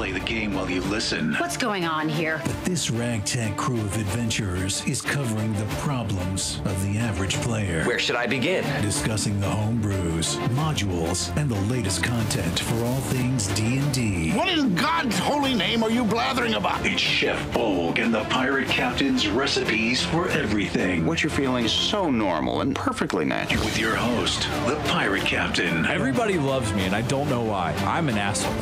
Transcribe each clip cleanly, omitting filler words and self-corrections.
play the game while you listen. What's going on here? But this ragtag crew of adventurers is covering the problems of the average player. Where should I begin? Discussing the homebrews, modules, and the latest content for all things D&D. What in God's holy name are you blathering about? It's Chef Bolg and the Pirate Captain's recipes for everything. What you're feeling is so normal and perfectly natural. With your host, the Pirate Captain. Everybody loves me, and I don't know why. I'm an asshole.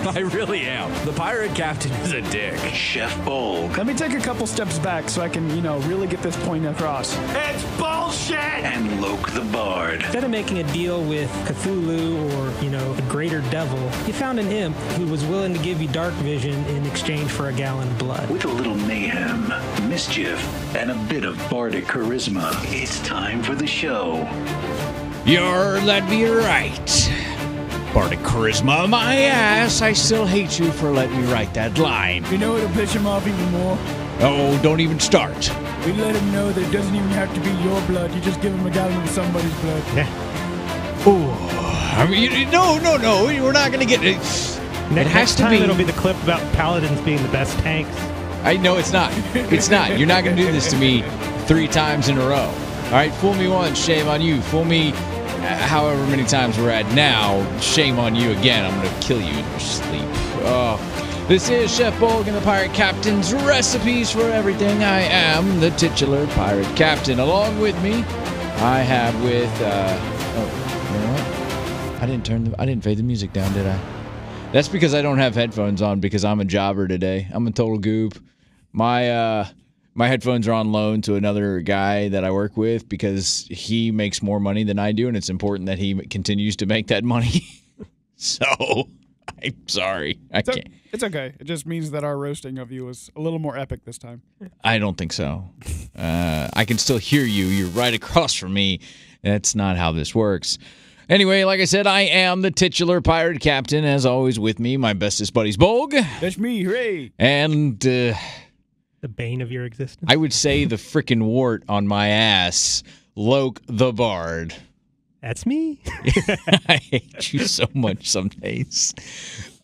I really am. The Pirate Captain is a dick. Chef Bolg. Let me take a couple steps back so I can, really get this point across. It's bullshit! And Loke the Bard. Instead of making a deal with Cthulhu or, a greater devil, you found an imp who was willing to give you dark vision in exchange for a gallon of blood. With a little mayhem, mischief, and a bit of bardic charisma, it's time for the show. You're let me right. Bardic charisma, my ass. I still hate you for letting me write that line. You know it'll piss him off even more? Oh, don't even start. We let him know that it doesn't even have to be your blood. You just give him a gallon of somebody's blood. Yeah. Oh, I mean, no. We're not going to get it. It has to be. It'll be the clip about paladins being the best tanks. I know it's not. It's not. You're not going to do this to me 3 times in a row. All right, fool me once, shame on you. Fool me however many times we're at now, shame on you again. I'm going to kill you in your sleep. Oh, this is Chef Bolg and the Pirate Captain's recipes for everything. I am the titular Pirate Captain. Along with me, I have with, you know what? I didn't fade the music down, did I? That's because I don't have headphones on because I'm a jobber today. I'm a total goob. My headphones are on loan to another guy that I work with because he makes more money than I do, and it's important that he continues to make that money. So, I'm sorry. I can't. It's okay. It just means that our roasting of you was a little more epic this time. I don't think so. I can still hear you. You're right across from me. That's not how this works. Anyway, like I said, I am the titular Pirate Captain. As always with me, my bestest buddies, Bolg. That's me, hooray! And, the bane of your existence. I would say the frickin' wart on my ass, Loke the Bard. That's me. I hate you so much some days.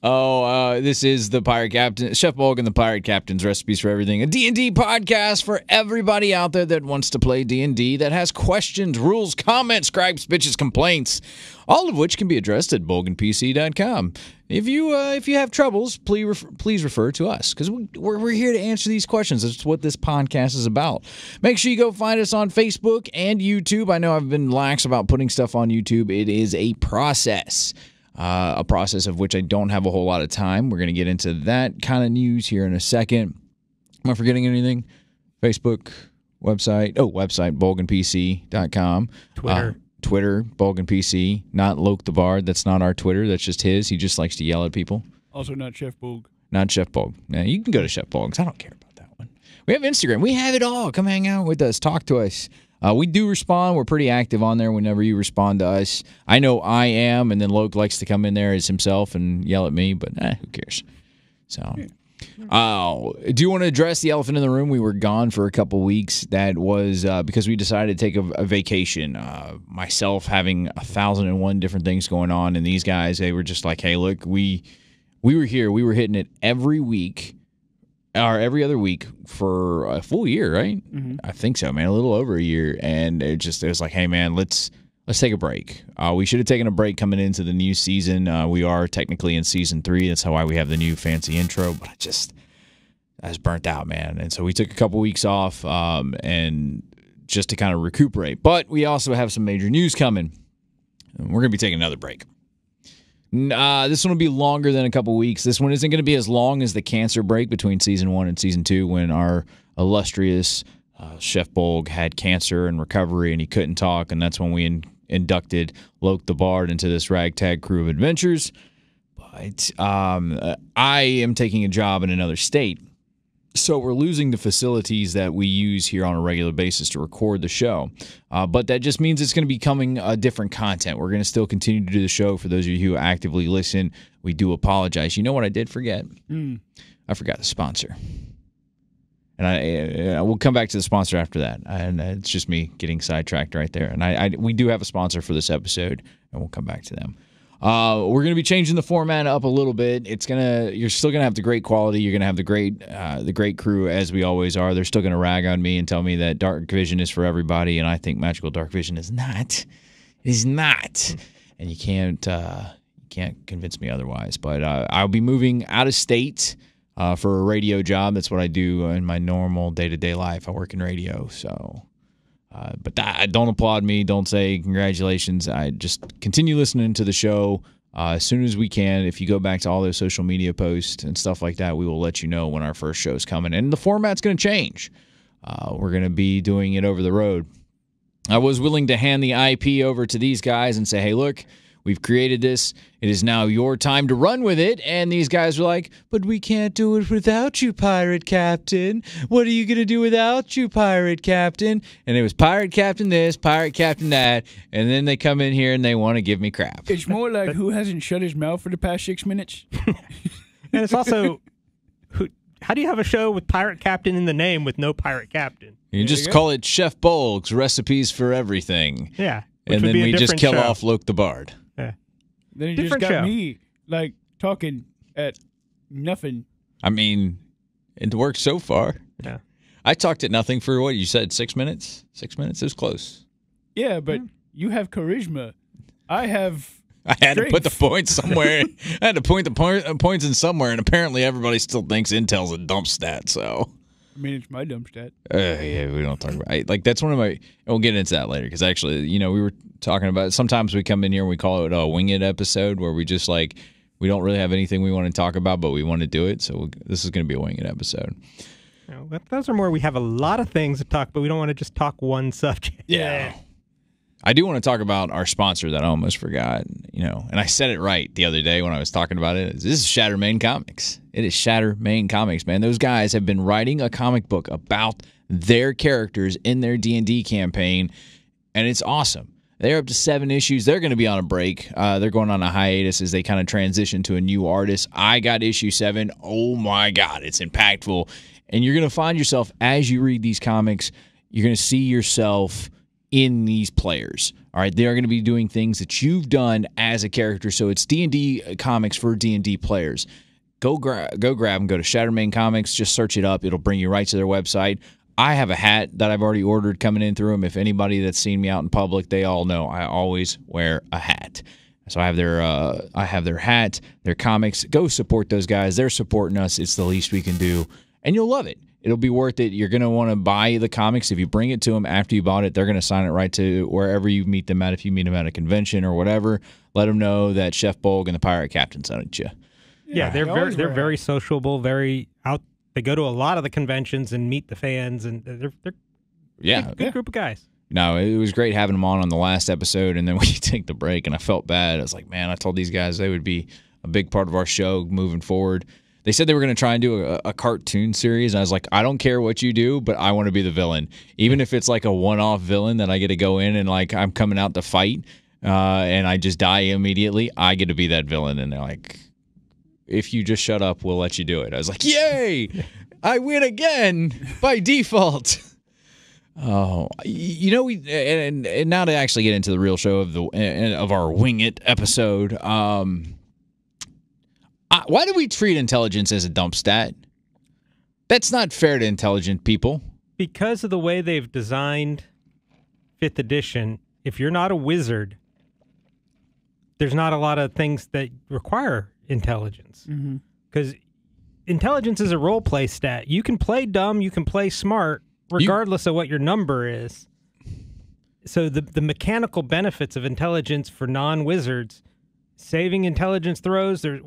This is the Pirate Captain, Chef Bolg and the Pirate Captain's recipes for everything. A D&D podcast for everybody out there that wants to play D&D, that has questions, rules, comments, gripes, bitches, complaints, all of which can be addressed at bolganpc.com. If you have troubles, please refer to us because we're here to answer these questions. That's what this podcast is about. Make sure you go find us on Facebook and YouTube. I know I've been lax about putting stuff on YouTube. It is a process of which I don't have a whole lot of time. We're going to get into that kind of news here in a second. Am I forgetting anything? Facebook, website, bolganpc.com. Twitter, BolganPC, not Loke the Bard. That's not our Twitter. That's just his. He just likes to yell at people. Also not Chef Bolg. Not Chef Bolg. Yeah, you can go to Chef Bolg's. I don't care about that one. We have Instagram. We have it all. Come hang out with us. Talk to us. We do respond. We're pretty active on there whenever you respond to us. I know I am, and then Loke likes to come in there as himself and yell at me, but who cares? So, do you want to address the elephant in the room? We were gone for a couple weeks. That was because we decided to take a vacation. Myself having 1,001 different things going on, and these guys, they were just like, hey, look, we were here. We were hitting it every week. Or every other week for a full year, right? Mm-hmm. I think so, man. A little over a year, and it was like, hey, man, let's take a break. We should have taken a break coming into the new season. We are technically in season 3. That's why we have the new fancy intro. But I was burnt out, man. And so we took a couple weeks off, and just to kind of recuperate. But we also have some major news coming. And we're gonna be taking another break. This one will be longer than a couple weeks. This one isn't going to be as long as the cancer break between season 1 and season 2 when our illustrious Chef Bolg had cancer and recovery and he couldn't talk, and that's when we inducted Loke the Bard into this ragtag crew of adventures. But I am taking a job in another state, so we're losing the facilities that we use here on a regular basis to record the show. But that just means it's going to be coming different content. We're going to still continue to do the show. For those of you who actively listen, we do apologize. You know what I did forget? I forgot the sponsor. And I we'll come back to the sponsor after that. And it's just me getting sidetracked right there. And we do have a sponsor for this episode, and we'll come back to them. We're gonna be changing the format up a little bit. You're still gonna have the great quality. You're gonna have the great crew as we always are. They're still gonna rag on me and tell me that dark vision is for everybody, and I think magical dark vision is not. It is not, and you can't convince me otherwise. But I'll be moving out of state for a radio job. That's what I do in my normal day-to-day life. I work in radio, so. But don't applaud me. Don't say congratulations. I just continue listening to the show as soon as we can. If you go back to all those social media posts and stuff like that, we will let you know when our first show's coming. And the format's going to change. We're going to be doing it over the road. I was willing to hand the IP over to these guys and say, hey, look, we've created this. It is now your time to run with it. And these guys were like, but we can't do it without you, Pirate Captain. What are you going to do without you, Pirate Captain? And it was Pirate Captain this, Pirate Captain that. And then they come in here and they want to give me crap. It's more like who hasn't shut his mouth for the past 6 minutes. And it's also, how do you have a show with Pirate Captain in the name with no Pirate Captain? You just call it Chef Bulg's Recipes for Everything. Yeah. And then we just kill off Luke the Bard. Yeah. Then he Different just got show. me, like, talking at nothing. I mean, it worked so far. Yeah. I talked at nothing for what you said, 6 minutes? 6 minutes? It was close. Yeah, but you have charisma. I have I had to put the strength. points somewhere. I had to point the points in somewhere, and apparently everybody still thinks Intel's a dump stat, so. I mean, it's my dumb stat. Yeah, we don't talk about that's one of my. We'll get into that later because actually, we were talking about. Sometimes we come in here and we call it a wing it episode where we just we don't really have anything we want to talk about, but we want to do it. So this is going to be a wing it episode. But those are more, we have a lot of things to talk, but we don't want to just talk one subject. Yeah. I do want to talk about our sponsor that I almost forgot, and I said it right the other day when I was talking about it. This is Shatter Main Comics. It is Shatter Main Comics, man. Those guys have been writing a comic book about their characters in their D&D campaign, and it's awesome. They're up to 7 issues. They're going to be on a break. They're going on a hiatus as they kind of transition to a new artist. I got issue 7. Oh, my God. It's impactful. And you're going to find yourself, as you read these comics, you're going to see yourself in these players. All right, they are going to be doing things that you've done as a character. So it's D&D comics for D&D players. Go grab them. Go to Shatter Main Comics. Just search it up. It'll bring you right to their website. I have a hat that I've already ordered coming in through them. If anybody that's seen me out in public, they all know I always wear a hat. So I have their hat, their comics. Go support those guys. They're supporting us. It's the least we can do, and you'll love it. It'll be worth it. You're going to want to buy the comics. If you bring it to them after you bought it, they're going to sign it right to wherever you meet them at. If you meet them at a convention or whatever, let them know that Chef Bulg and the Pirate Captain sent you. Yeah, they're very sociable, very out. They go to a lot of the conventions and meet the fans, and they're good group of guys. No, it was great having them on the last episode, and then we take the break, and I felt bad. I was like, man, I told these guys they would be a big part of our show moving forward. They said they were going to try and do a cartoon series, and I was like, I don't care what you do, but I want to be the villain. Even if it's like a one-off villain that I get to go in and like I'm coming out to fight and I just die immediately, I get to be that villain. And they're like, if you just shut up, we'll let you do it. I was like, yay, I win again by default. Oh, and now to actually get into the real show of our Wing It episode, why do we treat intelligence as a dump stat? That's not fair to intelligent people. Because of the way they've designed 5th edition, if you're not a wizard, there's not a lot of things that require intelligence. Because intelligence is a role play stat. You can play dumb, you can play smart, regardless of what your number is. So the mechanical benefits of intelligence for non-wizards, saving intelligence throws, there's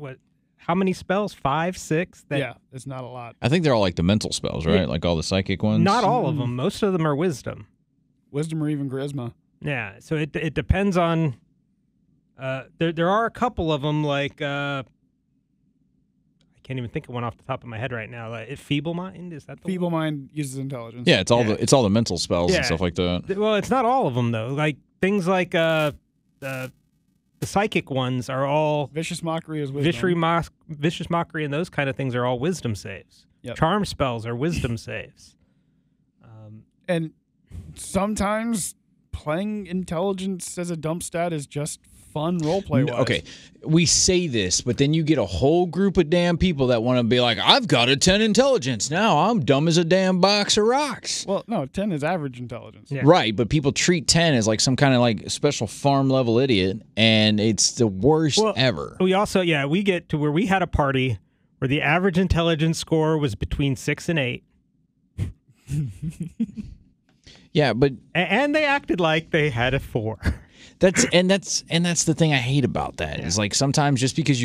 how many spells? 5, 6? It's not a lot. I think they're all like the mental spells, right? Like all the psychic ones? Not all of them. Most of them are wisdom. Wisdom or even charisma. Yeah, so it depends on... There are a couple of them, like... I can't even think of one off the top of my head right now. Feeble Mind, is that the Feeble one? Mind uses intelligence. Yeah, it's all the mental spells and stuff like that. Well, it's not all of them, though. Like, things like... the psychic ones are all... Vicious Mockery is wisdom. Vicious Mockery and those kind of things are all wisdom saves. Yep. Charm spells are wisdom saves. And sometimes playing intelligence as a dump stat is just fun roleplay wise. Okay, we say this, but then you get a whole group of damn people that want to be like, I've got a 10 intelligence. Now I'm dumb as a damn box of rocks. Well, no, 10 is average intelligence. Yeah. Right, but people treat 10 as like some kind of like special farm level idiot, and it's the worst ever. We also, we get to where we had a party where the average intelligence score was between 6 and 8. Yeah, but and they acted like they had a 4. That's the thing I hate about that. Is like sometimes just because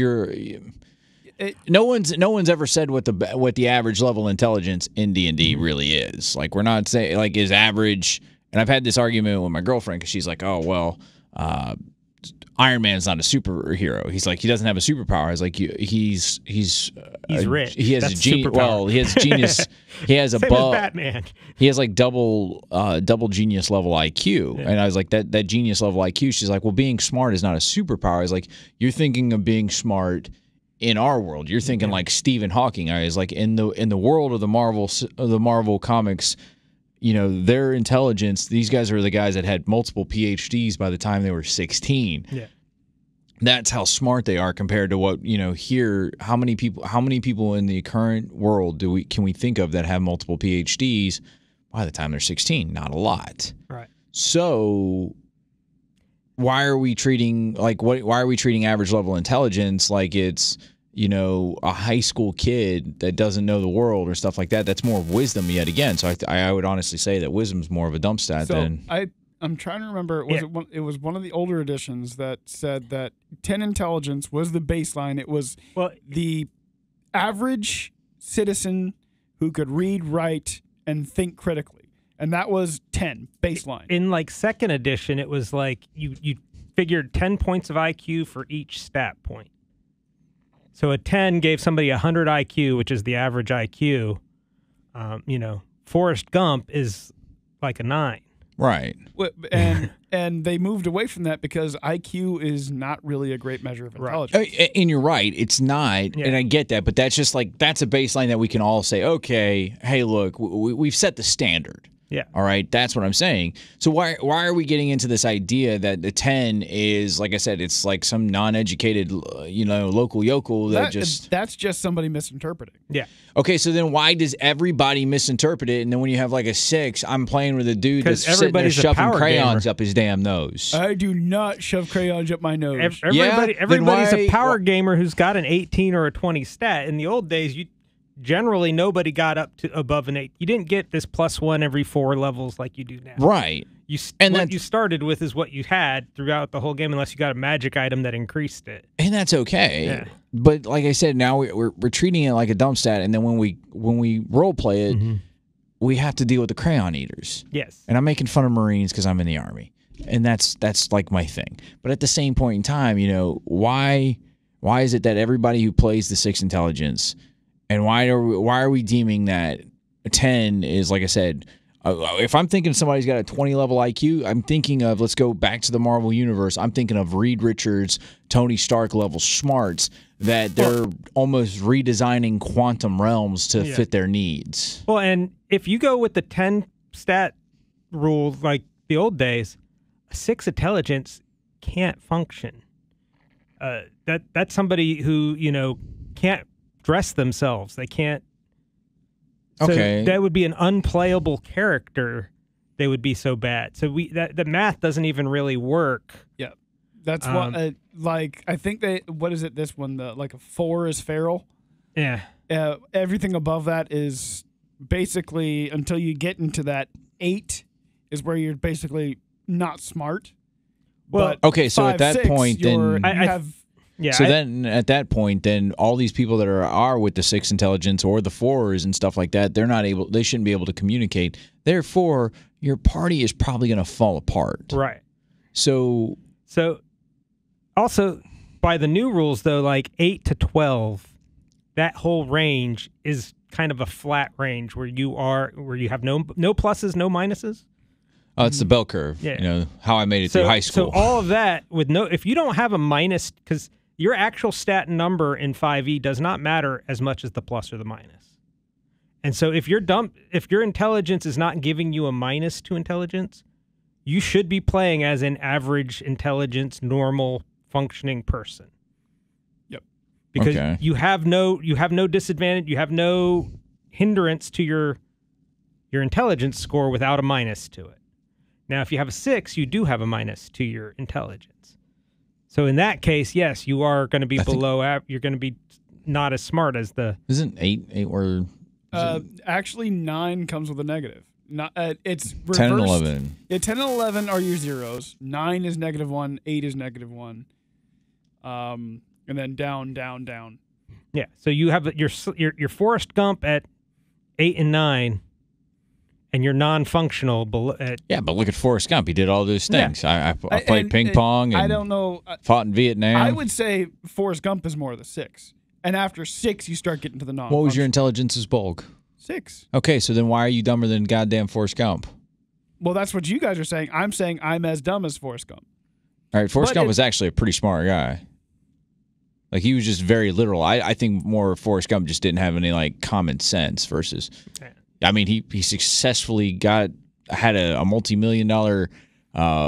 no one's ever said what the average level intelligence in D&D really is. Like we're not saying like is average. And I've had this argument with my girlfriend because she's like, oh well, Iron Man's not a superhero. He's like he doesn't have a superpower. I was like he's rich. He has That's a genius. superpower. Well, he has genius. He has Same as Batman. He has like double genius level IQ. And I was like, that genius level IQ, she's like, well, being smart is not a superpower. I was like, you're thinking of being smart in our world. You're thinking like Stephen Hawking. I was like, in the world of the Marvel comics, you know, their intelligence, these guys are the guys that had multiple PhDs by the time they were 16. Yeah. That's how smart they are compared to what, you know, here, how many people in the current world can we think of that have multiple PhDs by the time they're 16? Not a lot. Right. So why are we treating average level intelligence like it's, you know, a high school kid that doesn't know the world or stuff like that? That's more wisdom yet again. So I would honestly say that wisdom's more of a dump stat than I'm trying to remember. It was one of the older editions that said that 10 intelligence was the baseline. It was the average citizen who could read, write, and think critically, and that was 10 baseline. In like second edition, it was like you figured 10 points of IQ for each stat point. So a 10 gave somebody 100 IQ, which is the average IQ. You know, Forrest Gump is like a 9. right. And they moved away from that because IQ is not really a great measure of intelligence. And you're right, it's not, and I get that, but that's just like that's a baseline that we can all say, okay, hey, look, we've set the standard. Yeah. All right, that's what I'm saying. So why are we getting into this idea that the 10 is, like I said, it's like some non-educated, you know, local yokel that's just somebody misinterpreting. Yeah. Okay, so then why does everybody misinterpret it? And then when you have like a 6, I'm playing with a dude that's sitting there shoving crayons up his damn nose. I do not shove crayons up my nose. Everybody's a power gamer who's got an 18 or a 20 stat. In the old days, generally nobody got up to above an 8. You didn't get this +1 every 4 levels like you do now. Right. What you started with is what you had throughout the whole game, unless you got a magic item that increased it. And that's okay. Yeah. But like I said, now we're treating it like a dump stat, and then when we role play it, we have to deal with the crayon eaters. Yes. And I'm making fun of Marines because I'm in the Army, and that's like my thing. But at the same point in time, you know, why is it that everybody who plays the 6 intelligence, and why are we deeming that 10 is, like I said, if I'm thinking somebody's got a 20 level IQ, I'm thinking of, let's go back to the Marvel Universe, I'm thinking of Reed Richards, Tony Stark level smarts, that they're almost redesigning quantum realms to fit their needs. Well, and if you go with the 10 stat rule like the old days, a 6 intelligence can't function. That's somebody who, you know, can't dress themselves. They can't. So that would be an unplayable character. They would be so bad. So the math doesn't even really work. Yeah, that's what. Like I think what is it? This one, like a 4 is feral. Yeah. Everything above that is basically, until you get into that 8 is where you're basically not smart. Well, but okay, so 5, at that 6, point, then then at that point, then all these people that are with the 6 intelligence or the 4s and stuff like that, they shouldn't be able to communicate. Therefore, your party is probably going to fall apart. Right. So also by the new rules though, like 8 to 12, that whole range is kind of a flat range where you have no pluses, no minuses. Oh, it's the bell curve. Yeah. You know, how I made it through high school. So all of that if you don't have a minus, because your actual stat number in 5e does not matter as much as the plus or the minus. And so if your intelligence is not giving you a minus to intelligence, you should be playing as an average intelligence, normal functioning person. Yep. Because you have no disadvantage, you have no hindrance to your intelligence score without a minus to it. Now, if you have a 6, you do have a minus to your intelligence. So in that case, yes, you are going to be you're going to be not as smart as the. Isn't 8 or? Actually, 9 comes with a negative. Not it's reversed. 10 and 11. Yeah, 10 and 11 are your zeros. 9 is -1. 8 is -1. And then down. Yeah. So you have your Forrest Gump at 8 and 9. And you're non-functional. Yeah, but look at Forrest Gump. He did all those things. Yeah. I played ping pong and I don't know. Fought in Vietnam. I would say Forrest Gump is more of the 6. And after 6, you start getting to the non. What was your intelligence as bulk? 6. Okay, so then why are you dumber than goddamn Forrest Gump? Well, that's what you guys are saying. I'm saying I'm as dumb as Forrest Gump. All right, Forrest Gump was actually a pretty smart guy. Like, he was just very literal. I think more Forrest Gump just didn't have any, like, common sense versus... I mean, he successfully had a multi-million-dollar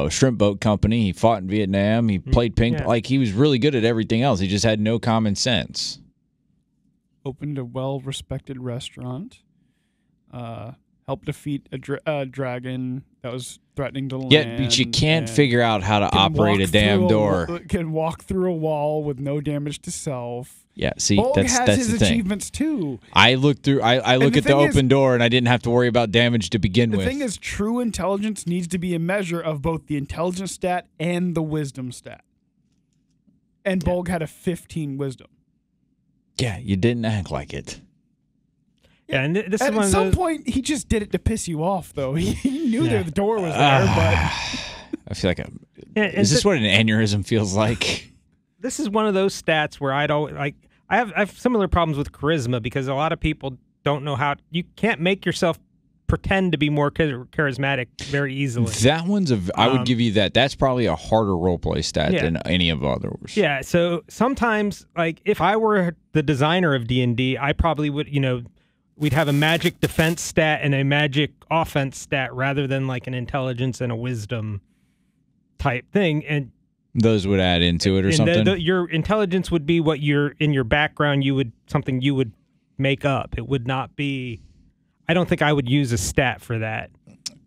shrimp boat company. He fought in Vietnam. He played ping pong. Like, he was really good at everything else. He just had no common sense. Opened a well-respected restaurant. Helped defeat a dragon that was threatening to land. Yeah, but you can't figure out how to operate a damn door. Can walk through a wall with no damage to self. Yeah, see, Bolg that's has the his thing. achievements too. I look through. I look at the open door, and I didn't have to worry about damage to begin with. The thing is, true intelligence needs to be a measure of both the intelligence stat and the wisdom stat. And Bolg had a 15 wisdom. Yeah, you didn't act like it. Yeah, and this at is one of some those... point, he just did it to piss you off, though. He knew that the door was there, but I feel like is this what an aneurysm feels like? This is one of those stats where I have similar problems with charisma because a lot of people don't know how. You can't make yourself pretend to be more charismatic very easily. That one's I would give you that. That's probably a harder roleplay stat than any of the others. Yeah. So sometimes, like, if I were the designer of D&D, I probably would, we'd have a magic defense stat and a magic offense stat rather than like an intelligence and a wisdom type thing. And those would add into it or something? Your intelligence would be what in your background something you would make up. It would not be... I don't think I would use a stat for that.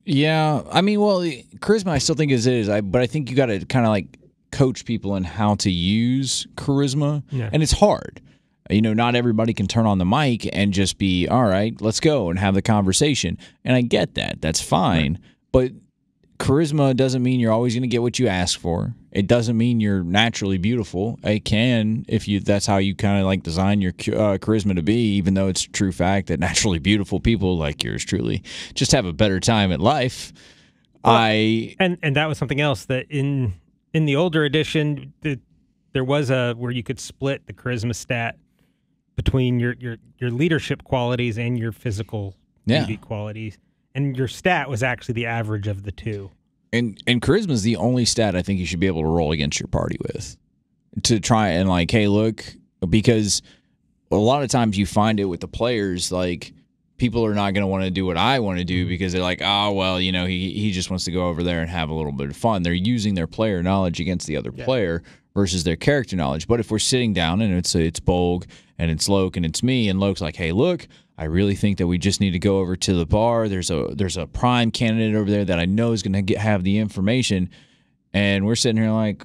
Yeah, I mean, well, charisma I still think is but I think you got to kind of like coach people in how to use charisma, and it's hard. Not everybody can turn on the mic and just be, all right, let's go and have the conversation. And I get that. That's fine. Right. But charisma doesn't mean you're always going to get what you ask for. It doesn't mean you're naturally beautiful. It can that's how you kind of like design your charisma to be, even though it's a true fact that naturally beautiful people like yours truly just have a better time at life. Well, and that was something else that in the older edition, there was where you could split the charisma stat between your leadership qualities and your physical beauty qualities. And your stat was actually the average of the two. And charisma is the only stat I think you should be able to roll against your party with to try and like, hey, look, because a lot of times you find it with the players, like people are not going to want to do what I want to do because they're like, oh, well, he just wants to go over there and have a little bit of fun. They're using their player knowledge against the other player versus their character knowledge. But if we're sitting down and it's Bolg and it's Loke and it's me and Loke's like, hey, look, I really think that we just need to go over to the bar. There's a prime candidate over there that I know is going to have the information. And we're sitting here like,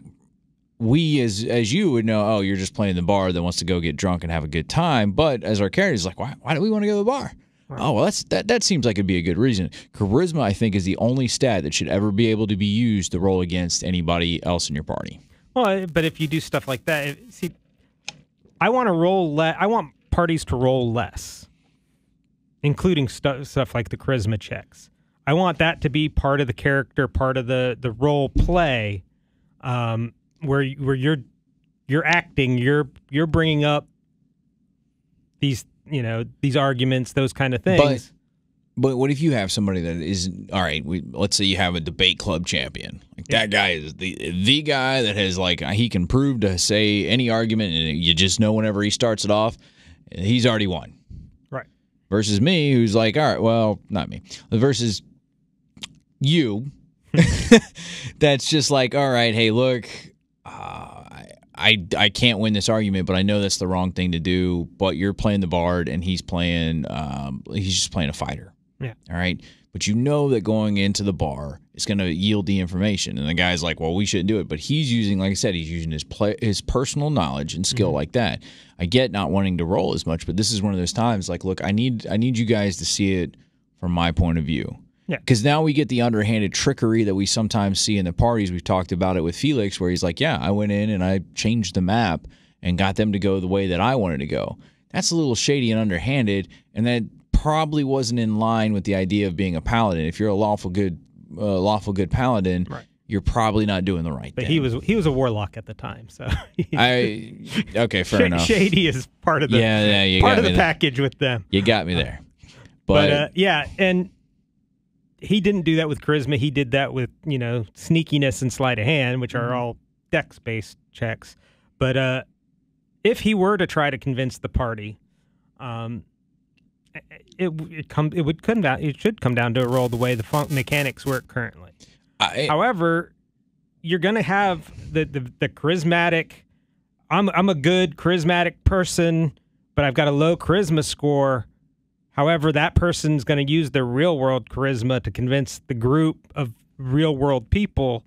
we as you would know, oh, you're just playing the bar that wants to go get drunk and have a good time. But as our character is like, why do we want to go to the bar? Right. Oh, well, that seems like it'd be a good reason. Charisma, I think, is the only stat that should ever be able to be used to roll against anybody else in your party. Well, but if you do stuff like that, see, I want to roll I want parties to roll less, including stuff like the charisma checks. I want that to be part of the character, part of the role play, where you're acting, you're bringing up these arguments, those kind of things. But what if you have somebody that is all right? Let's say you have a debate club champion. Like that guy is the guy that has he can prove to say any argument, and you just know whenever he starts it off, he's already won. Right. Versus me, who's like, all right, well, not me. Versus you, that's just like, all right, hey, look, I can't win this argument, but I know that's the wrong thing to do. But you're playing the bard, and he's just playing a fighter. Yeah. All right. But you know that going into the bar is going to yield the information, and the guy's like, well, we shouldn't do it. But he's using, like I said, he's using his personal knowledge and skill like that. I get not wanting to roll as much, but this is one of those times. Like, look, I need you guys to see it from my point of view. Yeah. Because now we get the underhanded trickery that we sometimes see in the parties. We've talked about it with Felix, where he's like, yeah, I went in and I changed the map and got them to go the way that I wanted to go. That's a little shady and underhanded, and that probably wasn't in line with the idea of being a paladin. If you're a lawful good paladin, right, you're probably not doing the right but thing. But he was a warlock at the time, so okay, fair enough. Shady is part of the package with them. You got me there. But yeah, and he didn't do that with charisma. He did that with, sneakiness and sleight of hand, which are all dex-based checks. But if he were to try to convince the party, it should come down to a roll the way the mechanics work currently. However, you're going to have the charismatic. I'm a good charismatic person, but I've got a low charisma score. However, that person's going to use their real-world charisma to convince the group of real-world people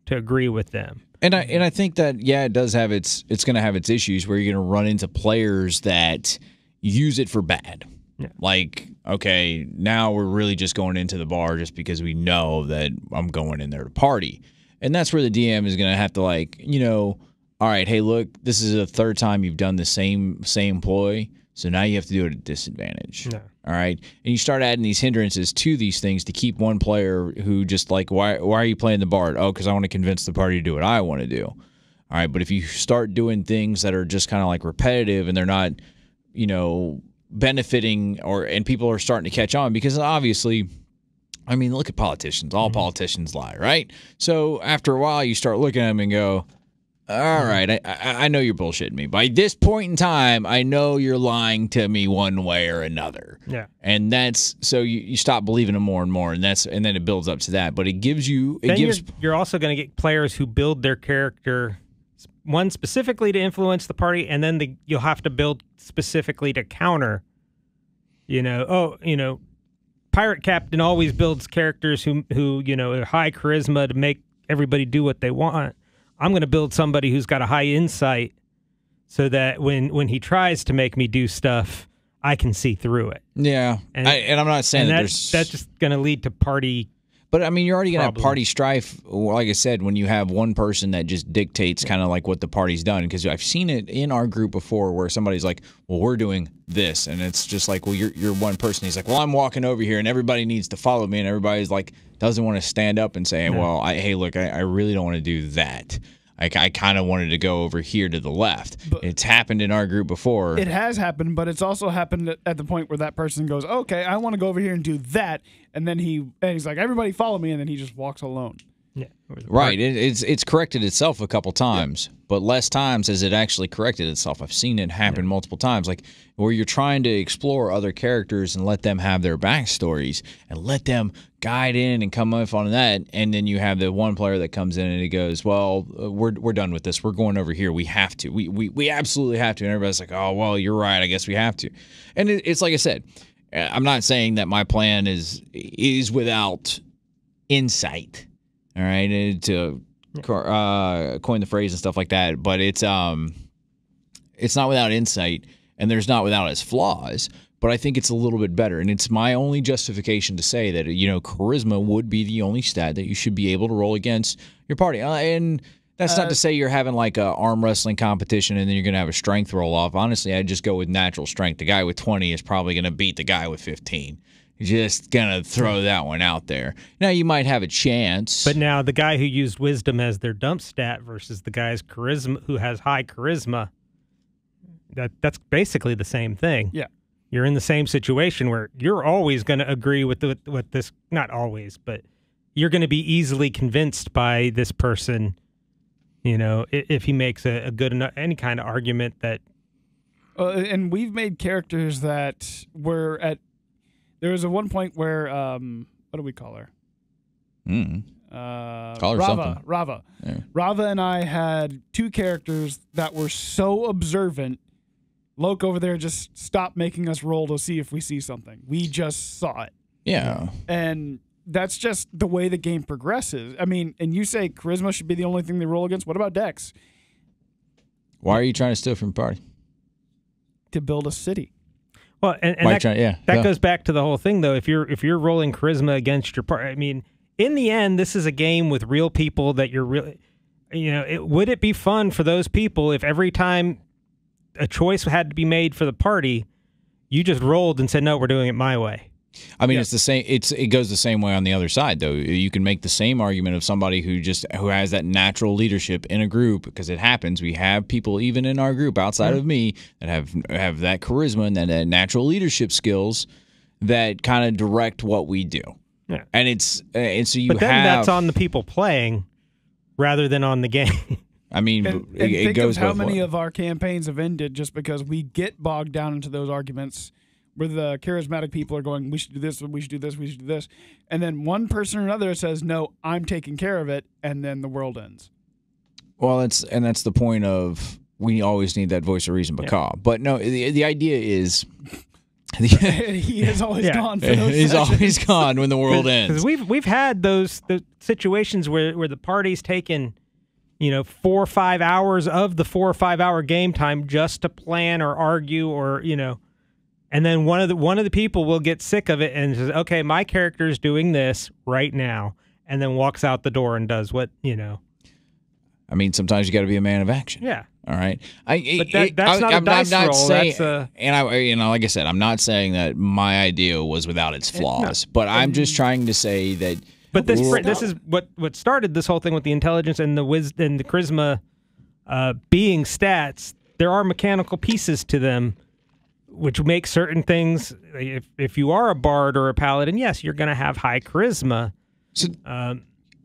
to agree with them. And I think that, yeah, it does have it's going to have its issues where you're going to run into players that use it for bad. Yeah. Like, okay, now we're really just going into the bar just because we know that I'm going in there to party. And that's where the DM is going to have to, all right, hey, look, this is the third time you've done the same ploy. So now you have to do it at a disadvantage. No. All right. And you start adding these hindrances to these things to keep one player who just like, why are you playing the bard? Oh, because I want to convince the party to do what I want to do. All right. But if you start doing things that are just kind of like repetitive and they're not, benefiting and people are starting to catch on, because obviously, I mean, look at politicians. All politicians lie, right? So after a while, you start looking at them and go, all right, I know you're bullshitting me. By this point in time, I know you're lying to me one way or another. Yeah. And that's so you stop believing them more and more, and then it builds up to that. But it gives you you're also going to get players who build their character one specifically to influence the party, and then you'll have to build specifically to counter. Pirate Captain always builds characters who are high charisma to make everybody do what they want. I'm going to build somebody who's got a high insight so that when he tries to make me do stuff, I can see through it. Yeah. And I'm not saying that's just going to lead to party. But, I mean, you're already going to have party strife, like I said, when you have one person that just dictates kind of like what the party's done. Because I've seen it in our group before where somebody's like, well, we're doing this. And it's just like, well, you're one person. He's like, well, I'm walking over here and everybody needs to follow me. And everybody's like, doesn't want to stand up and say, well, hey, look, I really don't want to do that. I kind of wanted to go over here to the left. But it's happened in our group before. It has happened, but it's also happened at the point where that person goes, okay, I want to go over here and do that. And then he's like, everybody follow me. And then he just walks alone. Yeah. Right. It's corrected itself a couple times, but less times has it actually corrected itself. I've seen it happen multiple times, like where you're trying to explore other characters and let them have their backstories and let them guide in and come up on that, and then you have the one player that comes in and he goes, well, we're done with this. We're going over here. We have to. We absolutely have to. And everybody's like, oh, well, you're right. I guess we have to. And it's like I said, I'm not saying that my plan is without insight. All right, to coin the phrase and stuff like that, but it's not without insight, and there's not without its flaws. But I think it's a little bit better, and it's my only justification to say that charisma would be the only stat that you should be able to roll against your party. And that's not to say you're having like a arm wrestling competition and then you're going to have a strength roll off. Honestly, I'd just go with natural strength. The guy with 20 is probably going to beat the guy with 15. Just gonna throw that one out there. Now you might have a chance, but now the guy who used wisdom as their dump stat versus the guy's charisma who has high charisma, that's basically the same thing. Yeah, you're in the same situation where you're always going to agree with this. Not always, but you're going to be easily convinced by this person. If he makes a good enough any kind of argument that. And we've made characters that were at. There was one point where, what do we call her? Call her Rava. something. Rava. Yeah. Rava and I had two characters that were so observant. Loke over there just stopped making us roll to see if we see something. We just saw it. Yeah. And that's just the way the game progresses. I mean, and you say charisma should be the only thing they roll against. What about Dex? Why are you trying to steal from your party? To build a city. Well, and that goes back to the whole thing, though. If you're rolling charisma against your party, I mean, in the end, this is a game with real people that you're really, would it be fun for those people if every time a choice had to be made for the party, you just rolled and said, no, we're doing it my way? I mean, it's the same. It goes the same way on the other side, though. You can make the same argument of somebody who has that natural leadership in a group, because it happens. We have people even in our group outside of me that have that charisma and that natural leadership skills that kind of direct what we do. Yeah, and so but then that's on the people playing rather than on the game. I mean, and it goes of how both many ways. of our campaigns have ended just because we get bogged down into those arguments where the charismatic people are going, we should do this, we should do this, we should do this. And then one person or another says, no, I'm taking care of it. And then the world ends. Well, that's the point of, we always need that voice of reason, Bacall. But no, the idea is... he is always gone for those He's sessions. always gone when the world ends. Because we've had the situations where the party's taken 4 or 5 hours of the 4 or 5 hour game time just to plan or argue or and then one of the people will get sick of it and says, okay, my character's doing this right now, and then walks out the door and does what I mean, sometimes you got to be a man of action. Yeah. All right. That's not a dice roll. Saying, that's and like I said, I'm not saying that my idea was without its flaws, but I'm just trying to say that. But this is what started this whole thing with the intelligence and the wisdom and the charisma being stats. There are mechanical pieces to them, which make certain things. If you are a bard or a paladin, yes, you're going to have high charisma. So,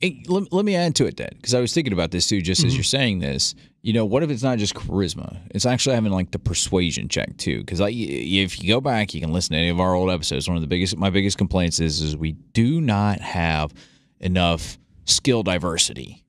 let me add to it then, because I was thinking about this too, just as you're saying this. What if it's not just charisma? It's actually having like the persuasion check too. Because if you go back, you can listen to any of our old episodes. One of my biggest complaints is we do not have enough skill diversity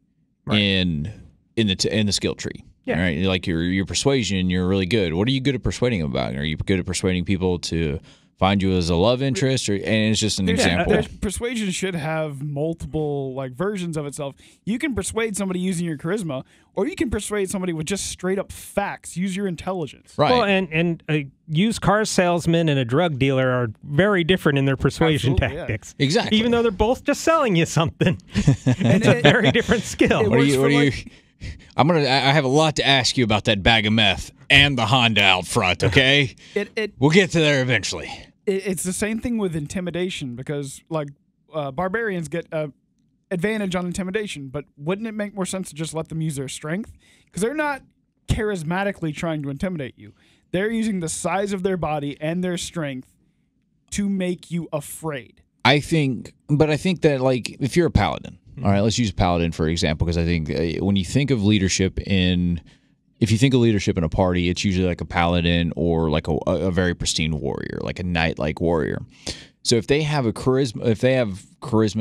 in the skill tree. Yeah. Right? Like your persuasion, you're really good. What are you good at persuading about? Are you good at persuading people to find you as a love interest, and it's just an example. Persuasion should have multiple versions of itself. You can persuade somebody using your charisma, or you can persuade somebody with just straight up facts. Use your intelligence. Right. Well, and a used car salesman and a drug dealer are very different in their persuasion tactics. Yeah. Exactly. Even though they're both just selling you something, it's a very different skill. What are you? I have a lot to ask you about that bag of meth and the Honda out front. Okay. We'll get to there eventually. It's the same thing with intimidation, because barbarians get advantage on intimidation, but wouldn't it make more sense to just let them use their strength? Because they're not charismatically trying to intimidate you. They're using the size of their body and their strength to make you afraid. I think that if you're a paladin, all right, let's use a paladin for example, because I think when you think of leadership if you think of leadership in a party, it's usually like a paladin or like a very pristine warrior, like a knight-like warrior. So if they have charisma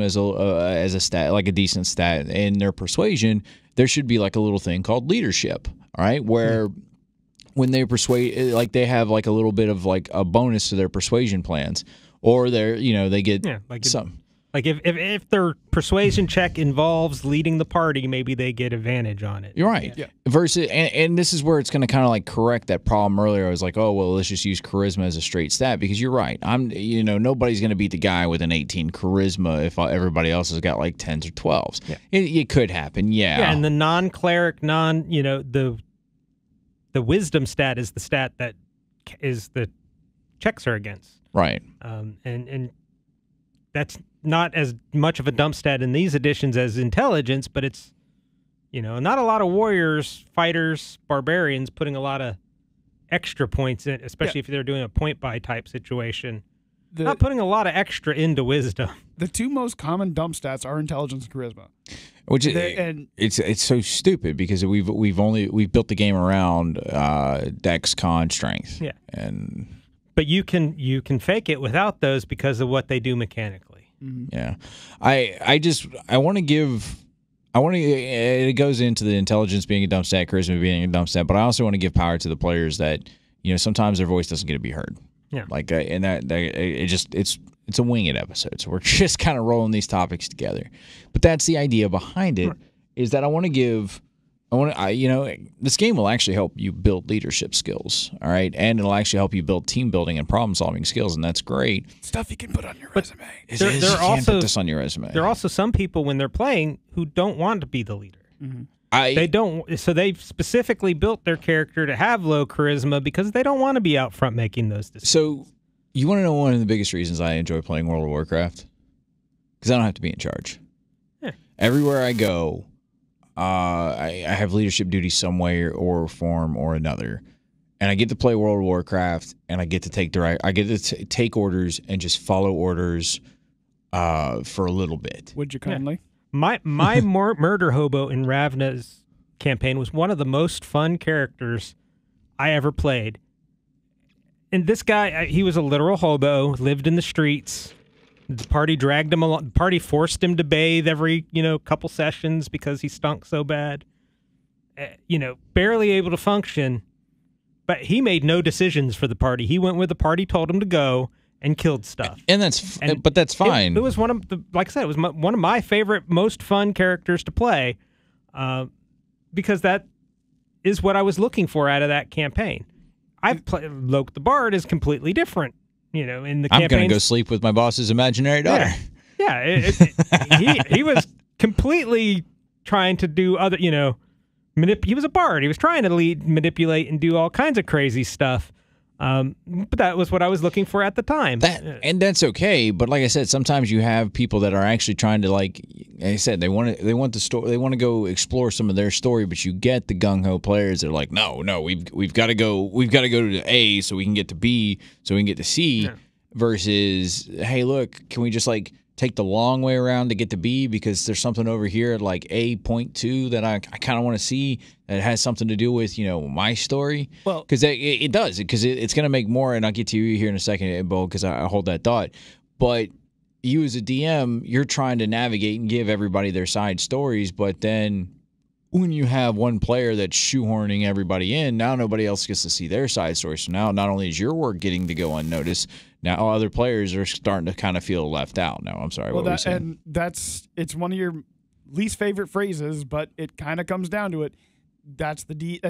as a stat, like a decent stat, in their persuasion, there should be like a little thing called leadership, all right, where when they persuade, they have like a little bit of like a bonus to their persuasion plans, or they get some. Like if their persuasion check involves leading the party, maybe they get advantage on it. You're right. Yeah. Versus, and this is where it's going to kind of correct that problem earlier. I was like, oh well, let's just use charisma as a straight stat, because you're right. Nobody's going to beat the guy with an 18 charisma if everybody else has got like 10s or 12s. Yeah. It could happen. Yeah. Yeah, and the non-cleric, the wisdom stat is the stat that is the checks are against. Right. And that's not as much of a dump stat in these editions as intelligence, but it's, not a lot of warriors, fighters, barbarians putting a lot of extra points in, especially if they're doing a point buy type situation. Not putting a lot of extra into wisdom. The two most common dump stats are intelligence and charisma. Which it's so stupid, because we've built the game around dex, con, strength. Yeah. But you can fake it without those because of what they do mechanically. Yeah. I want to give. It goes into the intelligence being a dump stat, charisma being a dump stat, but I also want to give power to the players that, sometimes their voice doesn't get to be heard. Yeah. Like, and it's a winged episode. So we're just kind of rolling these topics together. But that's the idea behind it, is that this game will actually help you build leadership skills, all right? And it'll actually help you build team building and problem solving skills, and that's great. Stuff you can put on your resume. There you are can put this on your resume. There are also some people when they're playing who don't want to be the leader. Mm-hmm. They don't. So they've specifically built their character to have low charisma because they don't want to be out front making those decisions. So you want to know one of the biggest reasons I enjoy playing World of Warcraft? Because I don't have to be in charge. Yeah. Everywhere I go, I have leadership duties some way or form or another, and I get to play World of Warcraft, and I get to take orders and just follow orders for a little bit. Would you kindly? My murder hobo in Ravna's campaign was one of the most fun characters I ever played. And this guy, he was a literal hobo, lived in the streets. The party dragged him along. The party forced him to bathe every, couple sessions because he stunk so bad. Barely able to function. But he made no decisions for the party. He went where the party told him to go and killed stuff. And that's fine. It was one of like I said, it was one of my favorite, most fun characters to play, because that is what I was looking for out of that campaign. I've played Loke the Bard is completely different. In the I'm going to go sleep with my boss's imaginary daughter. Yeah. He was completely trying to do other, he was a bard. He was trying to manipulate, and do all kinds of crazy stuff. But that was what I was looking for at the time. And that's okay. But like I said, sometimes you have people that are actually trying to, like I said, they want the story. They want to go explore some of their story. But you get the gung ho players that are like, no, we've got to go to A so we can get to B so we can get to C. Yeah. Versus, hey, look, can we just take the long way around to get to B because there's something over here at A.2 that I kind of want to see that has something to do with, my story. Well, because it does, because it's going to make more, and I'll get to you here in a second, Bo, because I hold that thought. But you as a DM, you're trying to navigate and give everybody their side stories, but then when you have one player that's shoehorning everybody in, now nobody else gets to see their side story. So now not only is your work getting to go unnoticed, now other players are starting to kind of feel left out. No, I'm sorry. What were you saying? And it's one of your least favorite phrases, but it kind of comes down to it. That's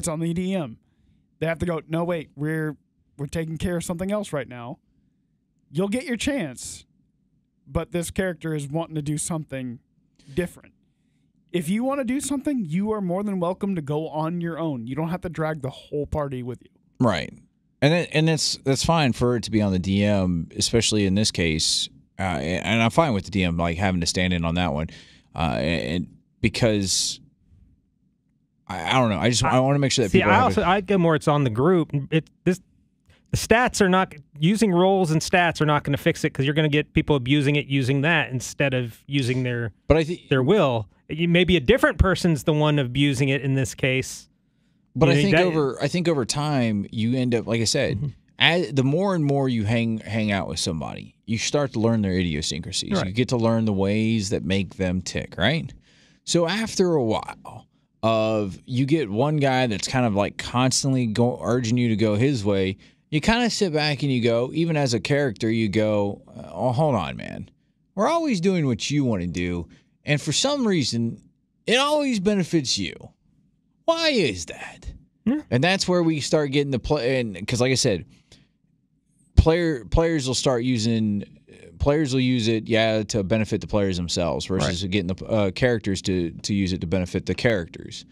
on the DM. They have to go, no, wait, we're taking care of something else right now. You'll get your chance, but this character is wanting to do something different. If you want to do something, you are more than welcome to go on your own. You don't have to drag the whole party with you. Right. And that's fine for it to be on the DM, especially in this case. And I'm fine with the DM having to stand in on that one, and because I don't know. I want to make sure that people. I go more. It's on the group. The stats are not using roles, and stats are not going to fix it because you're going to get people abusing it using that instead of using their will. Maybe a different person's the one abusing it in this case. But I think over time you end up, like I said, the more and more you hang out with somebody, you start to learn their idiosyncrasies. Right. You get to learn the ways that make them tick, right? So after a while you get one guy that's kind of constantly urging you to go his way, you kind of sit back and you go, even as a character, you go, oh, hold on, man. We're always doing what you want to do, and for some reason, it always benefits you. Why is that? Yeah. And that's where we start getting the play. And because, like I said, players will use it, to benefit the players themselves versus getting the characters to use it to benefit the characters.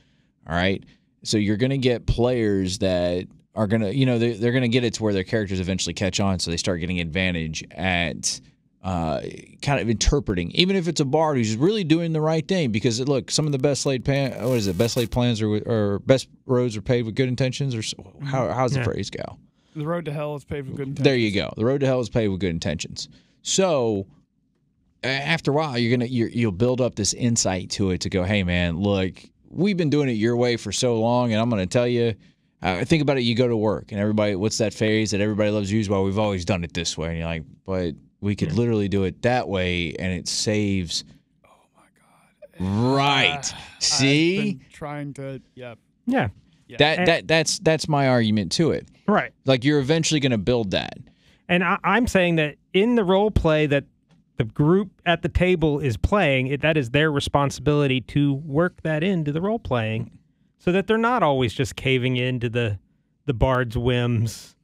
All right. So you're going to get players that are going to, they're going to get it to where their characters eventually catch on. So they start getting advantage at kind of interpreting, even if it's a bard who's really doing the right thing. Because look, some of the best laid plans or best roads are paved with good intentions, or how's the phrase go? The road to hell is paved with good intentions. There you go. The road to hell is paved with good intentions. So after a while, you'll build up this insight to it to go, hey man, look, we've been doing it your way for so long, and I'm going to tell you. Think about it. You go to work, and everybody, what's that phrase that everybody loves to use? Well, we've always done it this way. And you're like, but We could literally do it that way, and it saves. Oh my God! Right. See, I've been trying to. Yeah. That's my argument to it. Right. Like you're eventually going to build that. And I'm saying that in the role play that the group at the table is playing, that is their responsibility to work that into the role playing, so that they're not always just caving into the bard's whims.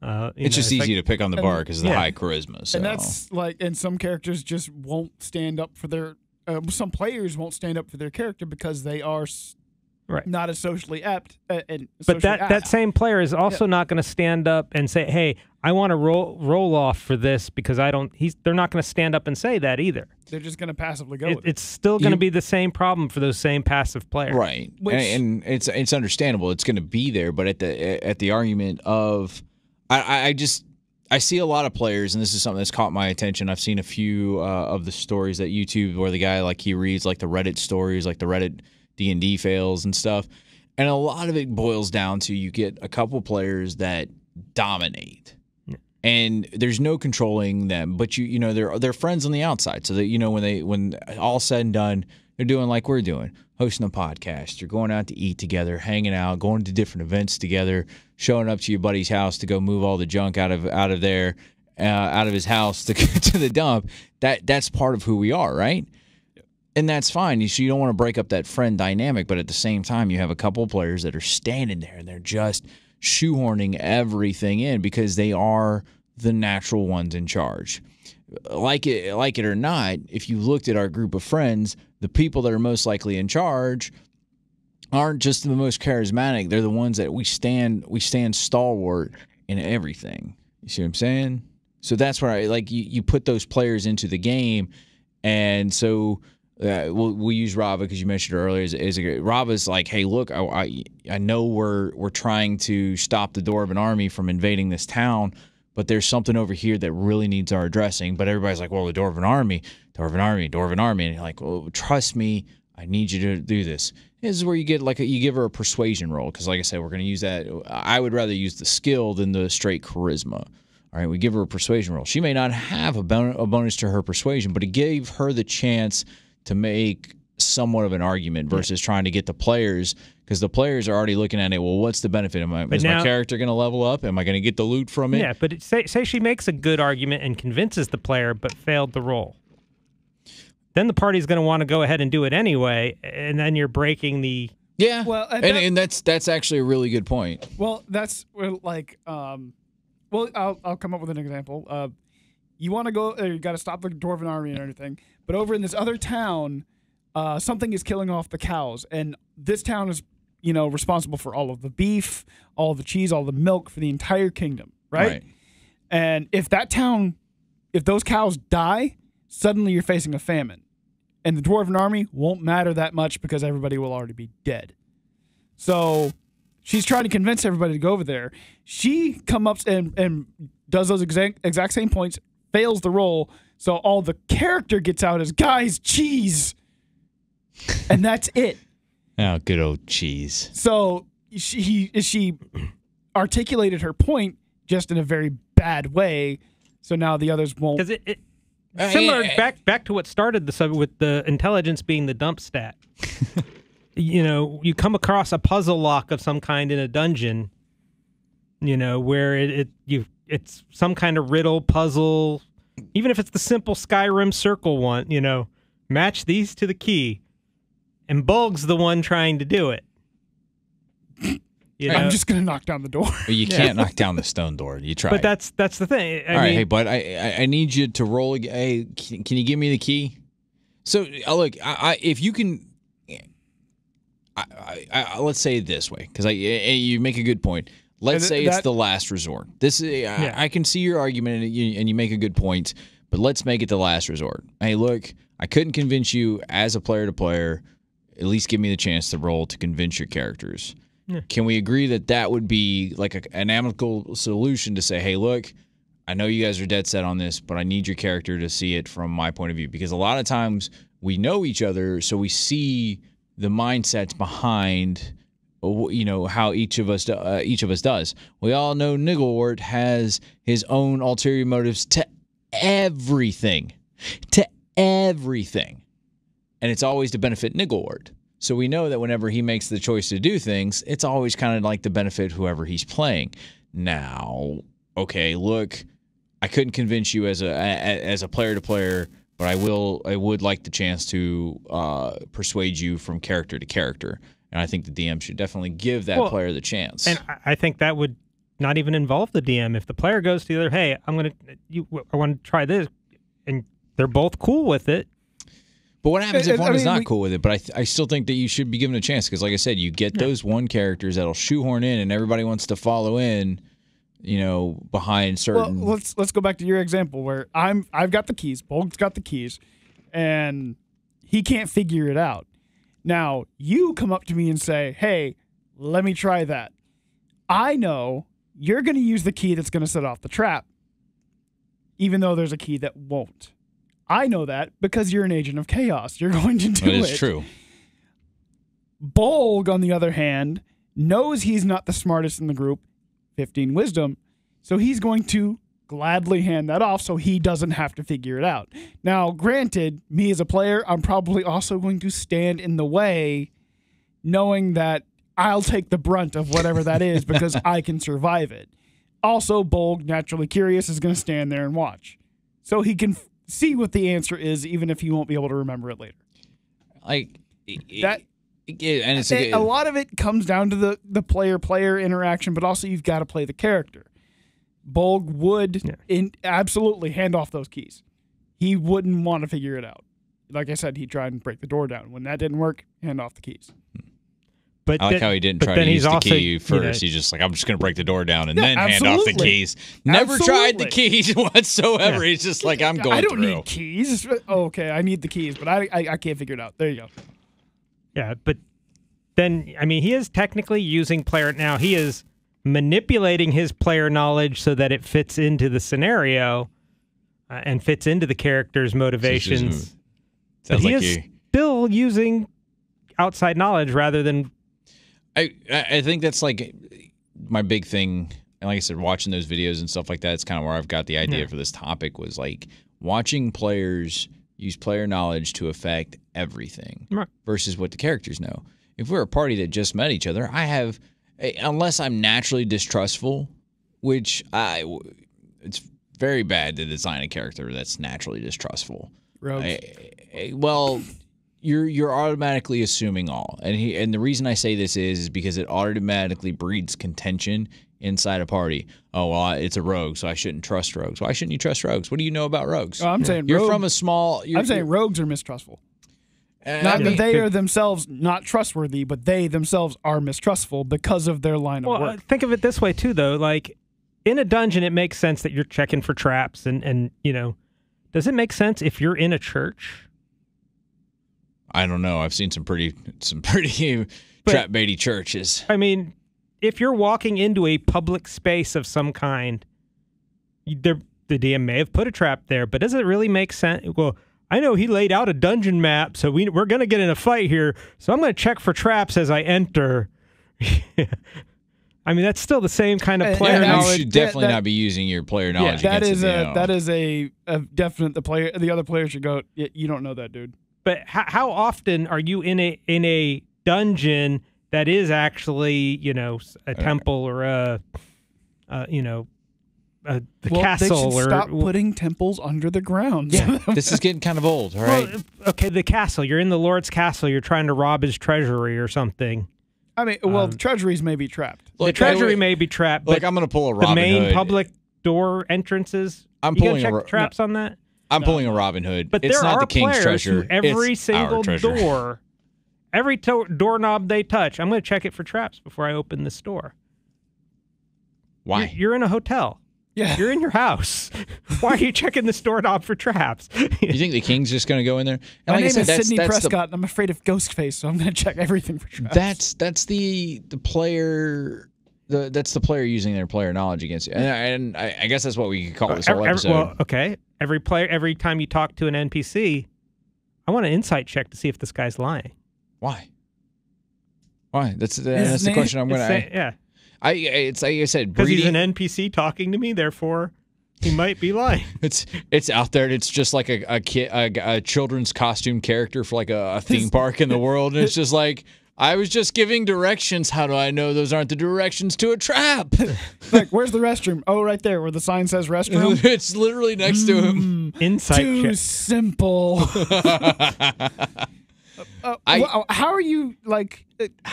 It's just easy to pick on the bard because of the high charisma. So. And that's like, and some characters just won't stand up for their. Some players won't stand up for their character because they are not as socially apt. But that same player is also not going to stand up and say, "Hey, I want to roll off for this," because I don't. They're not going to stand up and say that either. They're just going to passively go. It's still going to be the same problem for those same passive players, right? And it's understandable. It's going to be there, but at the argument of, I see a lot of players, and this is something that's caught my attention. I've seen a few of the stories that YouTube where the guy he reads like the Reddit stories, like the Reddit D&D fails and stuff, and a lot of it boils down to you get a couple players that dominate, and there's no controlling them. But you know they're friends on the outside, so that when all said and done, they're doing like we're doing, hosting a podcast. You're going out to eat together, hanging out, going to different events together, showing up to your buddy's house to go move all the junk out of his house to the dump. That's part of who we are, right? And that's fine. So you don't want to break up that friend dynamic, but at the same time, you have a couple of players that are standing there and they're just shoehorning everything in because they are the natural ones in charge. Like it or not, if you looked at our group of friends, the people that are most likely in charge aren't just the most charismatic. They're the ones that we stand stalwart in everything. You see what I'm saying? So that's where you put those players into the game, and so. We'll use Rava because you mentioned her earlier. Rava's like, hey, look, I know we're trying to stop the Dwarven army from invading this town, but there's something over here that really needs our addressing. But everybody's like, well, the Dwarven army, and you're like, well, trust me, I need you to do this. This is where you get you give her a persuasion roll because, like I said, we're going to use that. I would rather use the skill than the straight charisma. All right, we give her a persuasion roll. She may not have a bonus to her persuasion, but it gave her the chance to make somewhat of an argument versus trying to get the players, because the players are already looking at it. Well, what's the benefit? Is my character going to level up? Am I going to get the loot from it? Yeah, but say she makes a good argument and convinces the player but failed the roll. Then the party's going to want to go ahead and do it anyway, and then you're breaking the... Yeah, well, and that's actually a really good point. Well, that's like... I'll come up with an example. You want to go... you got to stop the Dwarven army and everything. But over in this other town, something is killing off the cows, and this town is, responsible for all of the beef, all of the cheese, all the milk for the entire kingdom, right? And if those cows die, suddenly you're facing a famine, and the Dwarven army won't matter that much because everybody will already be dead. So she's trying to convince everybody to go over there. She comes up and does those exact same points, fails the roll. So all the character gets out is, guys, cheese. And that's it. Oh, good old cheese. So she articulated her point just in a very bad way. So now the others won't. Because similar back to what started the subject with the intelligence being the dump stat. You come across a puzzle lock of some kind in a dungeon, where it's some kind of riddle puzzle. Even if it's the simple Skyrim circle one, match these to the key, and Bulg's the one trying to do it. I'm just gonna knock down the door. You can't knock down the stone door. You try. But that's the thing. All right, hey, bud, I need you to roll. Hey, can you give me the key? So look, if you can, let's say it this way, because you make a good point. Let's say it's the last resort. I can see your argument, and you make a good point, but let's make it the last resort. Hey, look, I couldn't convince you as a player to player. At least give me the chance to roll to convince your characters. Yeah. Can we agree that would be like an amicable solution to say, hey, look, I know you guys are dead set on this, but I need your character to see it from my point of view, because a lot of times we know each other, so we see the mindsets behind how each of us does. We all know Nigglewort has his own ulterior motives to everything. To everything. And it's always to benefit Niggleward. So we know that whenever he makes the choice to do things, it's always kind of like to benefit whoever he's playing. Now, okay, look, I couldn't convince you as a player to player, but I would like the chance to persuade you from character to character. And I think the DM should definitely give that player the chance. And I think that would not even involve the DM. If the player goes to the other, hey, I want to try this, and they're both cool with it. But what happens if one is not cool with it? But I still think that you should be given a chance because, like I said, you get those one characters that'll shoehorn in, and everybody wants to follow in, behind certain. Well, let's go back to your example where I've got the keys, Bolg's got the keys, and he can't figure it out. Now you come up to me and say, "Hey, let me try that." I know you're going to use the key that's going to set off the trap, even though there's a key that won't. I know that because you're an agent of chaos. You're going to do it. That is true. Bolg, on the other hand, knows he's not the smartest in the group, 15 wisdom, so he's going to gladly hand that off so he doesn't have to figure it out. Now, granted, me as a player, I'm probably also going to stand in the way, knowing that I'll take the brunt of whatever that is because I can survive it. Also, Bolg, naturally curious, is going to stand there and watch. So he can see what the answer is, even if he won't be able to remember it later. Like that. And it's a lot of it comes down to the player-player interaction, but also you've got to play the character. Bolg would absolutely hand off those keys. He wouldn't want to figure it out. Like I said, he'd try and break the door down. When that didn't work, hand off the keys. But I like how he didn't try to use the key first. He's just like, I'm just going to break the door down and then hand off the keys. Never tried the keys whatsoever. He's just like, I'm going through. I don't need keys. Oh, okay, I need the keys, but I can't figure it out. There you go. Yeah, but then, I mean, he is technically using player. Now, he is manipulating his player knowledge so that it fits into the scenario and fits into the character's motivations. But he is still using outside knowledge rather than... I think that's like my big thing. And like I said, watching those videos and stuff like that, it's kind of where I've got the idea for this topic was like watching players use player knowledge to affect everything versus what the characters know. If we're a party that just met each other, unless I'm naturally distrustful, which it's very bad to design a character that's naturally distrustful. You're automatically assuming all, and the reason I say this is because it automatically breeds contention inside a party. Oh, well, it's a rogue, so I shouldn't trust rogues. Why shouldn't you trust rogues? What do you know about rogues? Oh, I'm saying you're from a small. I'm saying rogues are mistrustful. Not that they are themselves not trustworthy, but they themselves are mistrustful because of their line of work. Think of it this way too, though. Like in a dungeon, it makes sense that you're checking for traps, and does it make sense if you're in a church? I don't know. I've seen some pretty trap baity churches. I mean, if you're walking into a public space of some kind, the DM may have put a trap there, but does it really make sense? Well, I know he laid out a dungeon map, so we're going to get in a fight here, so I'm going to check for traps as I enter. I mean, that's still the same kind of player knowledge. You should definitely not be using your player knowledge. That is a definite. The other player should go. You don't know that, dude. But how often are you in a dungeon that is actually a temple or a castle? They should stop putting temples under the ground. Yeah, this is getting kind of old. All right. Well, okay, the castle. You're in the Lord's castle. You're trying to rob his treasury or something. I mean, the treasuries may be trapped. The treasury may be trapped. Like I'm going to pull a Robin Hood. The main public door entrances. I'm you pulling check traps on that. I'm pulling a Robin Hood. But it's there not are the king's players treasure. Who every it's single our door, every doorknob they touch, I'm going to check it for traps before I open the store. Why? You're in a hotel. Yeah. You're in your house. Why are you checking the doorknob for traps? You think the king's just going to go in there? And My name is Sidney Prescott, and I'm afraid of Ghostface, so I'm going to check everything for traps. That's the player. That's the player using their player knowledge against you, and I guess that's what we could call this whole episode. Well, okay. Every time you talk to an NPC, I want an insight check to see if this guy's lying. Why? That's the question I'm going to. Yeah. It's like I said, because he's an NPC talking to me. Therefore, He might be lying. It's out there. And it's just like a children's costume character for like a theme park in the world, and it's just like, I was just giving directions. How do I know those aren't the directions to a trap? Like, where's the restroom? Oh, right there, where the sign says restroom. It's literally next to him. Insight Too check. simple. How are you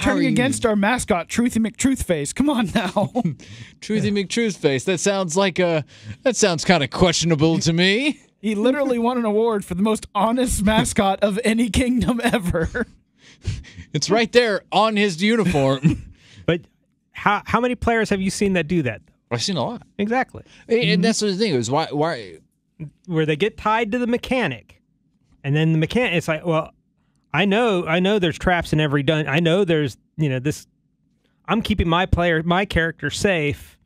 turning against our mascot, Truthy McTruthface? Come on now. Truthy McTruthface. That sounds kind of questionable to me. He literally won an award for the most honest mascot of any kingdom ever. It's right there on his uniform. But how many players have you seen that do that? I've seen a lot. Exactly. And that's the thing. Is why where they get tied to the mechanic, and then the mechanic. It's like, well, I know there's traps in every dungeon. I know there's this. I'm keeping my character safe.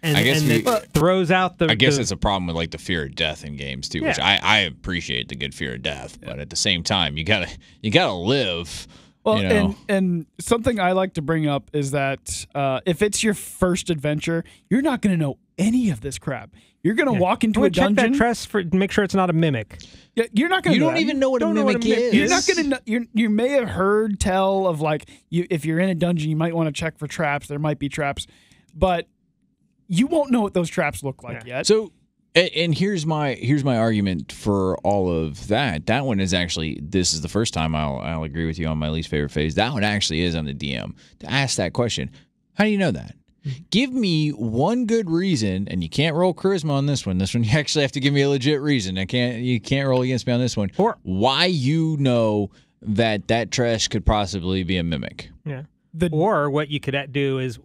And, I guess it throws out the. I guess it's a problem with like the fear of death in games too, which Yeah. I appreciate the good fear of death, but at the same time, you gotta live. Well, and something I like to bring up is that if it's your first adventure, you're not going to know any of this crap. You're going to walk into a dungeon. Check that chest to make sure it's not a mimic. Yeah, you're not going to. You don't even know what a mimic is. You're not going to. You may have heard tell of if you're in a dungeon, you might want to check for traps. There might be traps, but you won't know what those traps look like yet. So, and here's my argument for all of that. That one is actually, this is the first time I'll agree with you on my least favorite phase. That one actually is on the DM to ask that question. How do you know that? Give me one good reason, and you can't roll charisma on this one. This one you actually have to give me a legit reason. You can't roll against me on this one. Or why you know that trash could possibly be a mimic. Yeah. Or what you could do is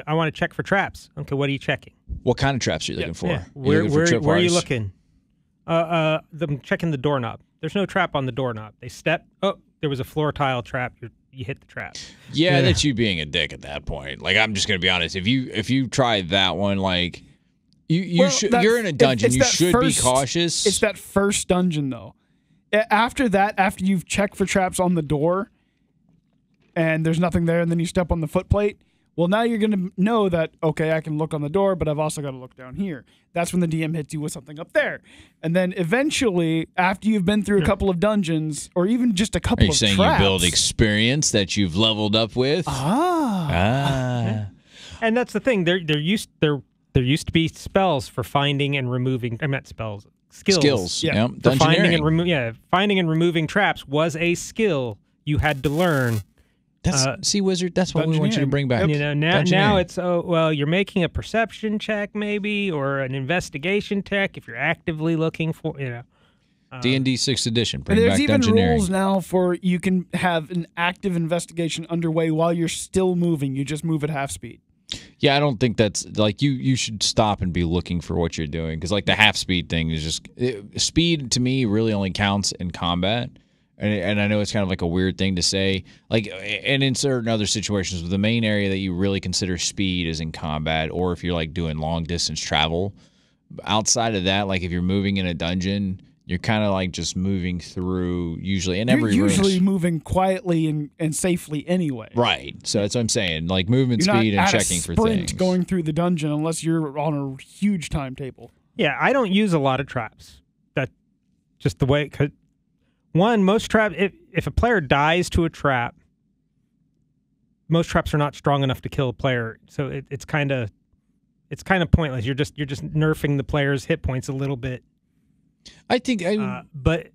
I want to check for traps. Okay, what are you checking? What kind of traps are you looking for? Yeah. Where are you looking? I'm checking the doorknob. There's no trap on the doorknob. They step. Oh, there was a floor tile trap. You hit the trap. Yeah, that's you being a dick at that point. Like, I'm just gonna be honest. If you try that one, like you're in a dungeon. You should be cautious. It's that first dungeon though. After that, after you've checked for traps on the door, and there's nothing there, and then you step on the footplate. Well, now you're going to know that, okay, I can look on the door, but I've also got to look down here. That's when the DM hits you with something up there. And then eventually, after you've been through a couple of dungeons, or even just a couple of traps. Are you saying you build experience that you've leveled up with? And that's the thing. There used to be spells for finding and removing. I meant spells. Skills. Yeah. For finding and removing traps was a skill you had to learn. See, Wizard, that's what we want you to bring back. Now it's, you're making a perception check maybe, or an investigation check if you're actively looking for, D&D 6th edition. Bring back Dungeoneering. There's even rules now for you can have an active investigation underway while you're still moving. You just move at half speed. Yeah, I don't think that's, like, you should stop and be looking for what you're doing, because, like, the half speed thing is just, speed to me really only counts in combat. And I know it's kind of like a weird thing to say, like, and in certain other situations, the main area that you really consider speed is in combat, or if you're like doing long distance travel. Outside of that, like if you're moving in a dungeon, you're kind of like just moving through usually in every room. You're usually moving quietly and safely anyway. Right. So that's what I'm saying, like movement you're speed not and at checking a for sprint things. Going through the dungeon unless you're on a huge timetable. Yeah, I don't use a lot of traps. That's just the way. One, most traps, if a player dies to a trap, most traps are not strong enough to kill a player. So it's kind of pointless. You're just nerfing the player's hit points a little bit. I think, but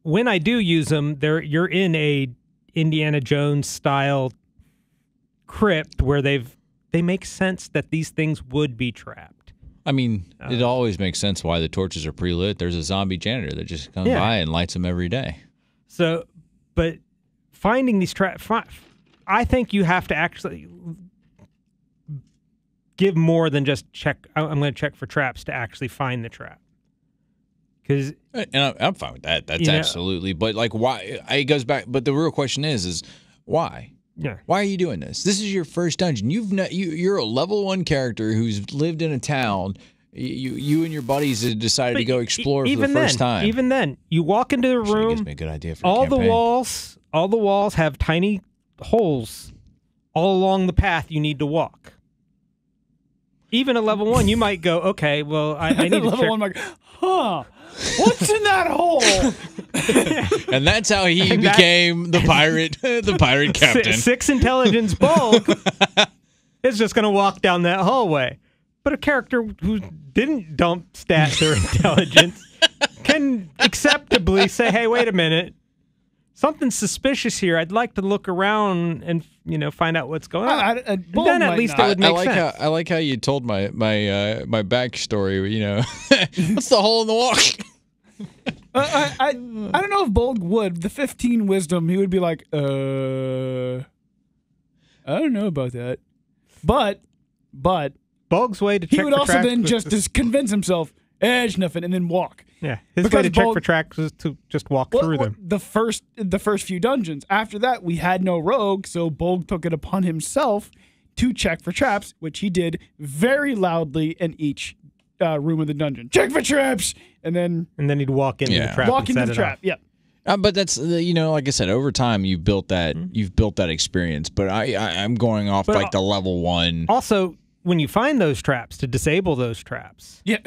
when I do use them, you're in a Indiana Jones style crypt where they make sense that these things would be trapped. I mean, it always makes sense why the torches are pre-lit. There's a zombie janitor that just comes by and lights them every day. So, but finding these traps, I think you have to actually give more than just check. I'm going to check for traps to actually find the trap. And I'm fine with that. That's absolutely. But like, why? It goes back. But the real question is why? Yeah. Why are you doing this? This is your first dungeon. You're a level 1 character who's lived in a town. You and your buddies have decided to go explore for the first time. Even then, you walk into the room. Gives me a good idea for all the walls have tiny holes all along the path you need to walk. even a level 1, you might go, okay, well, I need to level check. 1, like, huh? What's in that hole? And that's how he became the pirate captain. 6 intelligence Bulk is just going to walk down that hallway. But a character who didn't dump stats or intelligence can acceptably say, hey, wait a minute. Something's suspicious here. I'd like to look around and find out what's going on. And then at least it would make sense. I like how you told my backstory. What's the hole in the wall? I don't know if Bolg would. The 15 wisdom, he would be like, I don't know about that. But Bolg's way to check he would for also tracks then was just convince himself, there's nothing, and then walk. Yeah, his way to check for tracks was to just walk through them. The first few dungeons. After that, we had no rogue, so Bolg took it upon himself to check for traps, which he did very loudly in each room of the dungeon. Check for traps, and then he'd walk into the trap. Walk into the trap. Yeah. But that's like I said, over time you've built that experience. But I'm going off the level 1. Also, when you find those traps, to disable those traps. Yeah.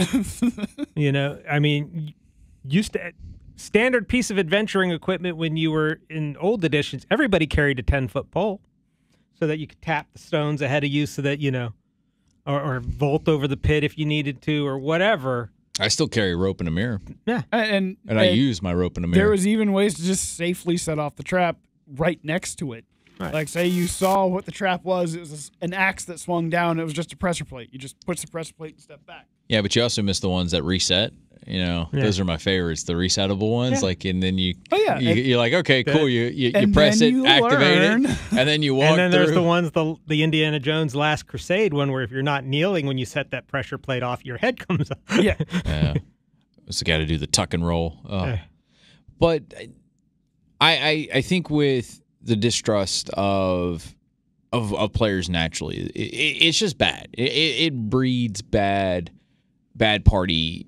Standard piece of adventuring equipment when you were in old editions, everybody carried a 10-foot pole so that you could tap the stones ahead of you so that, or vault over the pit if you needed to or whatever. I still carry a rope and a mirror. Yeah. And I use my rope and a mirror. There was even ways to just safely set off the trap right next to it. Right. Like, say you saw what the trap was. It was an axe that swung down. It was just a pressure plate. You just push the pressure plate and step back. Yeah, but you also miss the ones that reset. Those are my favorites, the resettable ones. Yeah. And then you're like, okay, cool. You press it, activate it, and then you walk And then through. there's the ones, the Indiana Jones Last Crusade one, where if you're not kneeling when you set that pressure plate off, your head comes up. Yeah. So got to do the tuck and roll. But I think with the distrust of players naturally, it's just bad. It breeds bad party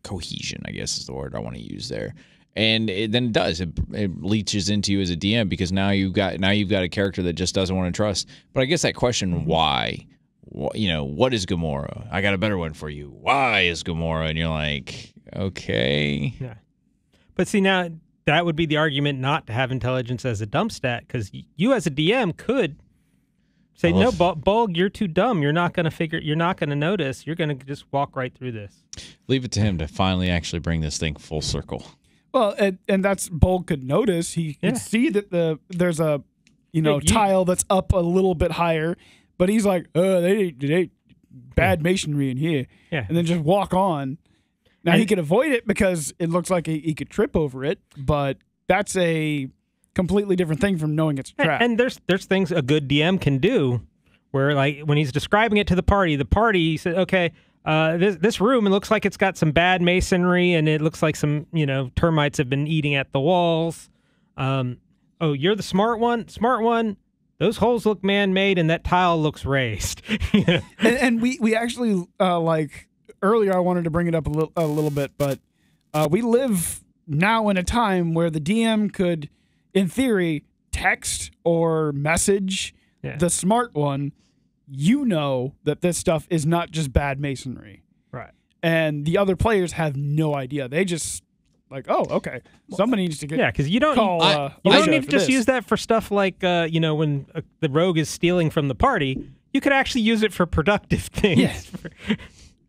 cohesion, I guess is the word I want to use there. And then it does. It leaches into you as a DM because now you've got a character that just doesn't want to trust. But I guess that question, why? What is Gamora? I got a better one for you. Why is Gamora? And you're like, okay. Yeah. But see, now that would be the argument not to have intelligence as a dump stat, because you as a DM could say, no, Bolg, you're too dumb. You're not going to notice. You're going to just walk right through this. Leave it to him to finally actually bring this thing full circle. Well, and that's Bolg could notice. He could see that there's a tile that's up a little bit higher, but he's like, they bad masonry in here. Yeah. And then just walk on. Now, he could avoid it because it looks like he could trip over it, but that's a completely different thing from knowing it's a trap. And there's things a good DM can do where, like, when he's describing it to the party said, okay, this room, it looks like it's got some bad masonry, and it looks like some, termites have been eating at the walls. Oh, you're the smart one? Smart one. Those holes look man-made, and that tile looks raised. And we actually, earlier I wanted to bring it up a little bit, but we live now in a time where the DM could, in theory, text or message the smart one, that this stuff is not just bad masonry. Right. And the other players have no idea. They just like, oh, okay. Somebody needs to get because you don't need to just use that for stuff like when the rogue is stealing from the party. You could actually use it for productive things. Yes.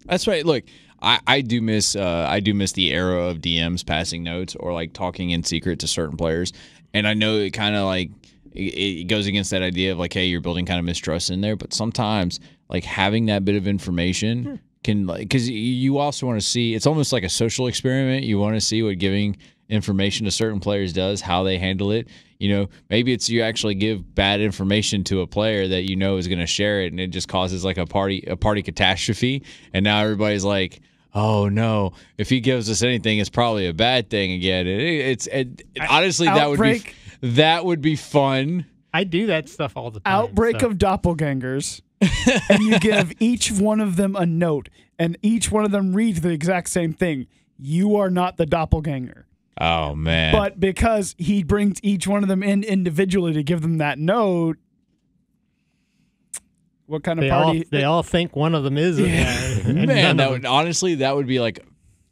That's right. Look, I do miss the era of DMs passing notes or like talking in secret to certain players, and I know it kind of like it goes against that idea of like, hey, you're building kind of mistrust in there, but sometimes like having that bit of information can, like, because you also want to see, it's almost like a social experiment. You want to see what giving information to certain players does, how they handle it. Maybe it's you actually give bad information to a player that is going to share it, and it just causes like a party catastrophe. And now everybody's like, oh no, if he gives us anything, it's probably a bad thing again. Honestly, Outbreak. that would be fun. I do that stuff all the time. Outbreak of doppelgangers. And you give each one of them a note, and each one of them reads the exact same thing. You are not the doppelganger. Oh, man. But because he brings each one of them in individually to give them that note, What kind of party? They all think one of them is. Man, honestly, that would be like.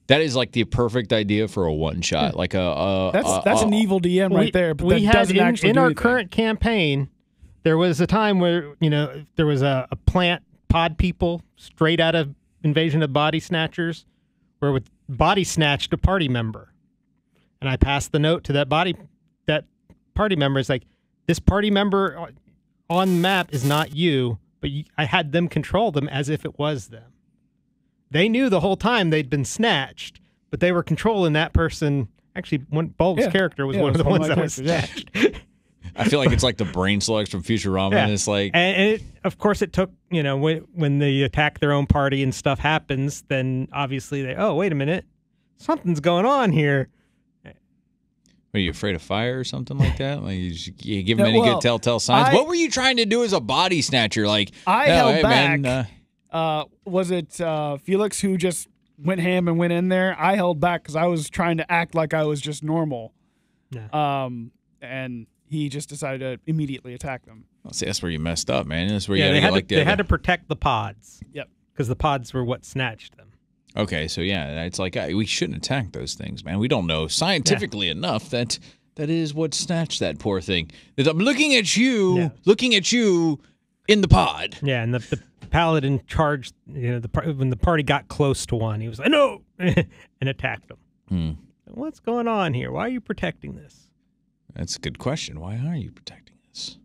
That is like the perfect idea for a one shot, like that's an evil DM right there. But that doesn't actually in do our anything. current campaign. There was a time where there was a plant pod people straight out of Invasion of Body Snatchers, where with body snatched a party member, and I passed the note to that party member. It's like, this party member on the map is not you, but I had them control them as if it was them. They knew the whole time they'd been snatched, but they were controlling that person. Actually, Bulb's character was one of the ones that was snatched. I feel like it's like the brain slugs from Futurama. And it's like, and of course, it took when they attack their own party and stuff happens. Then obviously wait a minute, something's going on here. Are you afraid of fire or something like that? Like you give them any good telltale signs? What were you trying to do as a body snatcher? Like I held back. Man, was it Felix who just went ham and went in there? I held back because I was trying to act like I was just normal. Yeah. And he just decided to immediately attack them. Well, see, that's where you messed up, man. That's where they had to protect the pods. Yep. Because the pods were what snatched them. Okay, so it's like we shouldn't attack those things, man. We don't know scientifically enough that is what snatched that poor thing. I'm looking at you in the pod. Yeah, and the paladin charged, when the party got close to one, he was like, no, and attacked them. What's going on here? Why are you protecting this? That's a good question. Why are you protecting this?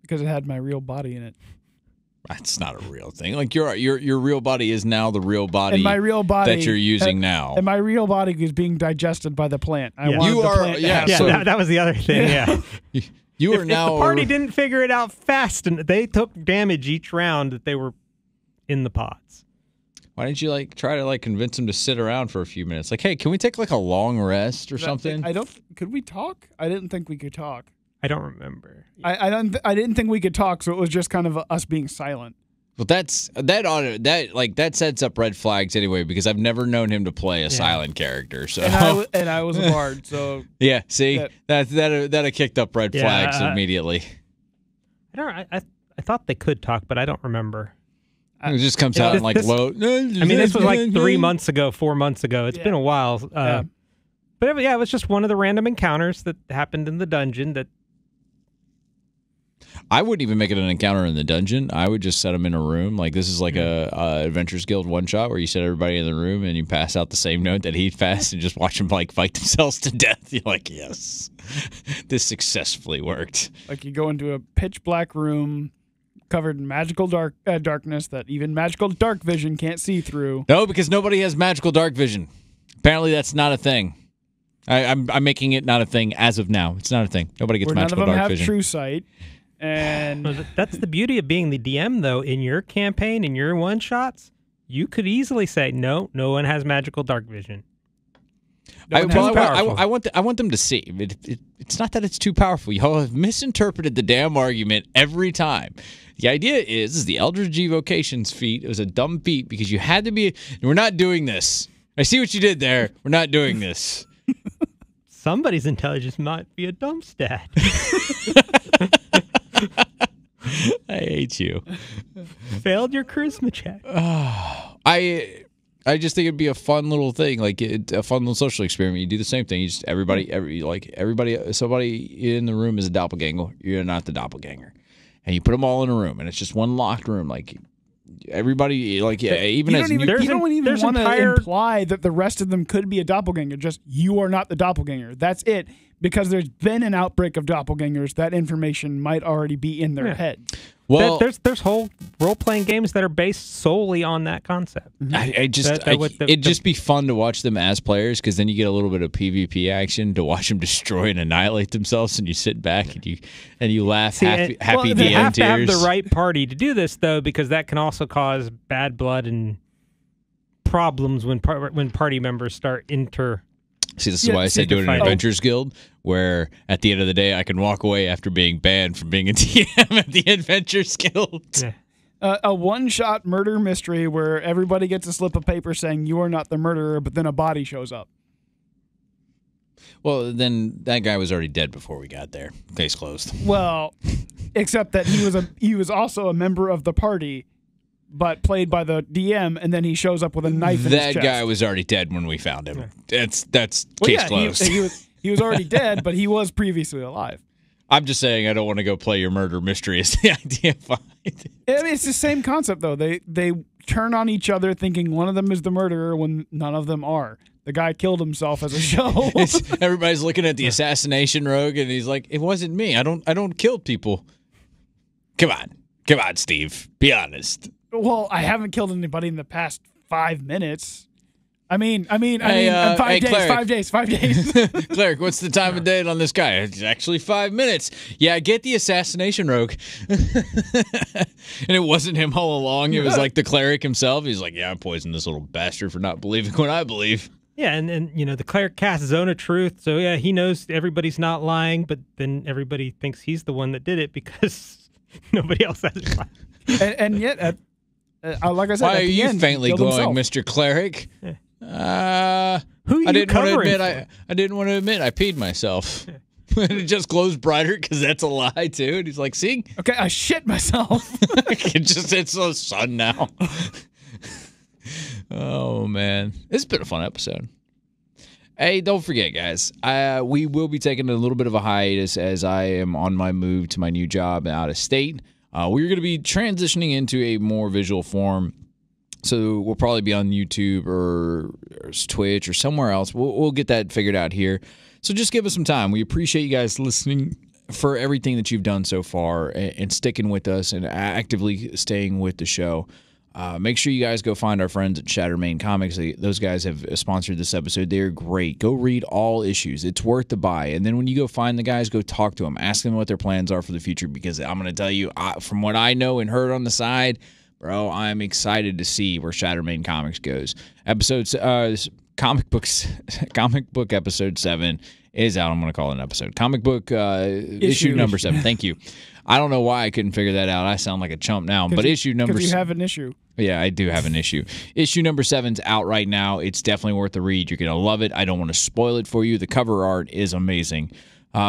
Because it had my real body in it. That's not a real thing. Like your real body is now the real body, and my real body that you're using now. And my real body is being digested by the plant. That was the other thing. Yeah. You are now. If the party didn't figure it out fast, and they took damage each round that they were in the pods. Why didn't you try to convince them to sit around for a few minutes? Like, hey, can we take a long rest or something? Could we talk? I didn't think we could talk. I don't remember. I didn't think we could talk, so it was just kind of us being silent. Well, that sets up red flags anyway, because I've never known him to play a silent character. So and I was a bard, so yeah. See, that kicked up red flags immediately. I thought they could talk, but I don't remember. It just comes out in low. I mean, this was 3 months ago, 4 months ago. It's been a while. But it was just one of the random encounters that happened in the dungeon that. I wouldn't even make it an encounter in the dungeon. I would just set them in a room. Like, this is like a Adventures Guild one shot where you set everybody in the room and you pass out the same note that he passed and just watch them fight themselves to death. You're like, yes, this successfully worked. Like, you go into a pitch black room covered in magical darkness that even magical dark vision can't see through. No, because nobody has magical dark vision. Apparently, that's not a thing. I'm making it not a thing as of now. It's not a thing. Nobody gets magical dark vision. None of them have true sight. And that's the beauty of being the DM, though. In your campaign, in your one-shots, you could easily say, no one has magical dark vision. I want them to see. It's not that it's too powerful. Y'all have misinterpreted the damn argument every time. The idea is the Eldritch Evocations feat. It was a dumb feat because you had to be. We're not doing this. I see what you did there. We're not doing this. Somebody's intelligence might be a dumb stat. I hate you. Failed your charisma check. I just think it'd be a fun little thing, a fun little social experiment. You do the same thing. You just everybody, somebody in the room is a doppelganger. You're not the doppelganger, and you put them all in a room, and it's just one locked room. Like everybody, even as you don't even want to imply that the rest of them could be a doppelganger. Just you are not the doppelganger. That's it. Because there's been an outbreak of doppelgangers, that information might already be in their head. Well, there's whole role-playing games that are based solely on that concept. It'd just be fun to watch them as players, because then you get a little bit of PvP action to watch them destroy and annihilate themselves, and you sit back and you laugh happy DM tears. You have to have the right party to do this, though, because that can also cause bad blood and problems when party members start See, this is why I say do it in an Adventures Guild, where at the end of the day, I can walk away after being banned from being a DM at the Adventures Guild. Yeah. A one-shot murder mystery where everybody gets a slip of paper saying you are not the murderer, but then a body shows up. Well, then that guy was already dead before we got there. Case closed. Well, Except that he was also a member of the party, but played by the DM, and then he shows up with a knife in his chest. That guy was already dead when we found him. That's case closed. He was already dead, but he was previously alive. I'm just saying I don't want to go play your murder mystery is the idea behind it. I mean, it's the same concept, though. They turn on each other thinking one of them is the murderer when none of them are. The guy killed himself as a show. Everybody's looking at the assassination rogue, and he's like, "It wasn't me. I don't kill people." Come on, Steve. Be honest. Well, I haven't killed anybody in the past 5 minutes. I mean, 5 days. Cleric, what's the time of day on this guy? It's actually 5 minutes. Yeah, I get the assassination rogue. And it wasn't him all along. It was like the cleric himself. He's like, yeah, I poisoned this little bastard for not believing what I believe. Yeah, and the cleric casts Zone of Truth, so yeah, he knows everybody's not lying, but then everybody thinks he's the one that did it because nobody else has it. And yet, like I said, why at are the you end, faintly he killed glowing, himself. Mr. Cleric? Who I you didn't want to covering admit. I didn't want to admit I peed myself. And it just glows brighter because that's a lie too. And he's like, "See, Okay, I shit myself." it's the sun now." Oh man, it's been a fun episode. Hey, don't forget, guys. We will be taking a little bit of a hiatus as I am on my move to my new job out of state. We're going to be transitioning into a more visual form. So we'll probably be on YouTube or Twitch or somewhere else. We'll get that figured out here. So just give us some time. We appreciate you guys listening for everything that you've done so far and sticking with us and actively staying with the show. Make sure you guys go find our friends at Shattered Main Comics. Those guys have sponsored this episode. They're great. Go read all issues. It's worth the buy. And then when you go find the guys, go talk to them. Ask them what their plans are for the future because I'm going to tell you, from what I know and heard on the side, bro, I'm excited to see where Shattered Main Comics goes. Comic book episode 7 is out. I'm going to call it an episode. Comic book issue number 7. Thank you. I don't know why I couldn't figure that out. I sound like a chump now. But issue number 7. Because you have an issue. Yeah, I do have an issue. Issue number 7's out right now. It's definitely worth a read. You're going to love it. I don't want to spoil it for you. The cover art is amazing.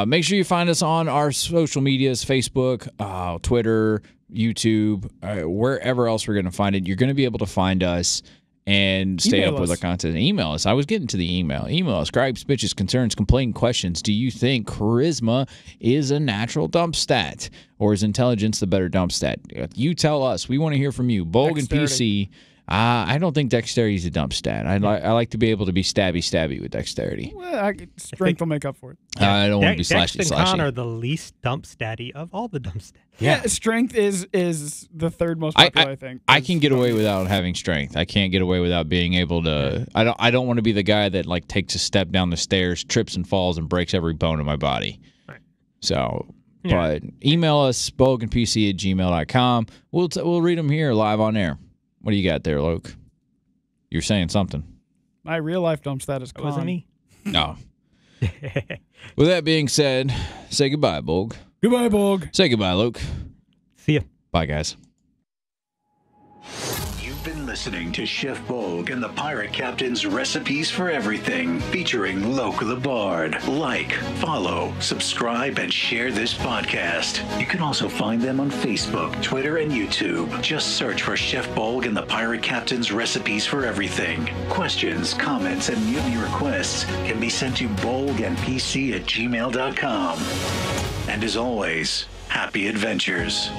Make sure you find us on our social medias, Facebook, Twitter, YouTube, wherever else we're going to find it. You're going to be able to find us and stay up with our content. Email us. I was getting to the email. Email us. Gripes, bitches, concerns, complaint, questions. Do you think charisma is a natural dump stat? Or is intelligence the better dump stat? You tell us. We want to hear from you. Bolg and PC. I don't think dexterity is a dump stat. I like to be able to be stabby with dexterity. Well, strength will make up for it. I don't want to be Dex slashy. and Con are the least dump statty of all the dump stats. Yeah, strength is the third most popular, I think. I can get away without having strength. I can't get away without being able to. I don't want to be the guy that like takes a step down the stairs, trips and falls, and breaks every bone in my body. Right. So, but email us bolgandpc@gmail.com. We'll read them here live on air. What do you got there, Luke? You're saying something. My real life dump stat is Con. Wasn't me. No. With that being said, say goodbye, Bolg. Goodbye, Bolg. Say goodbye, Luke. See ya. Bye, guys. You've been listening to Chef Bolg and the Pirate Captain's Recipes for Everything, featuring Loke the Bard. Like, follow, subscribe, and share this podcast. You can also find them on Facebook, Twitter, and YouTube. Just search for Chef Bolg and the Pirate Captain's Recipes for Everything. Questions, comments, and mutiny requests can be sent to bolgandpc@gmail.com. And as always, happy adventures.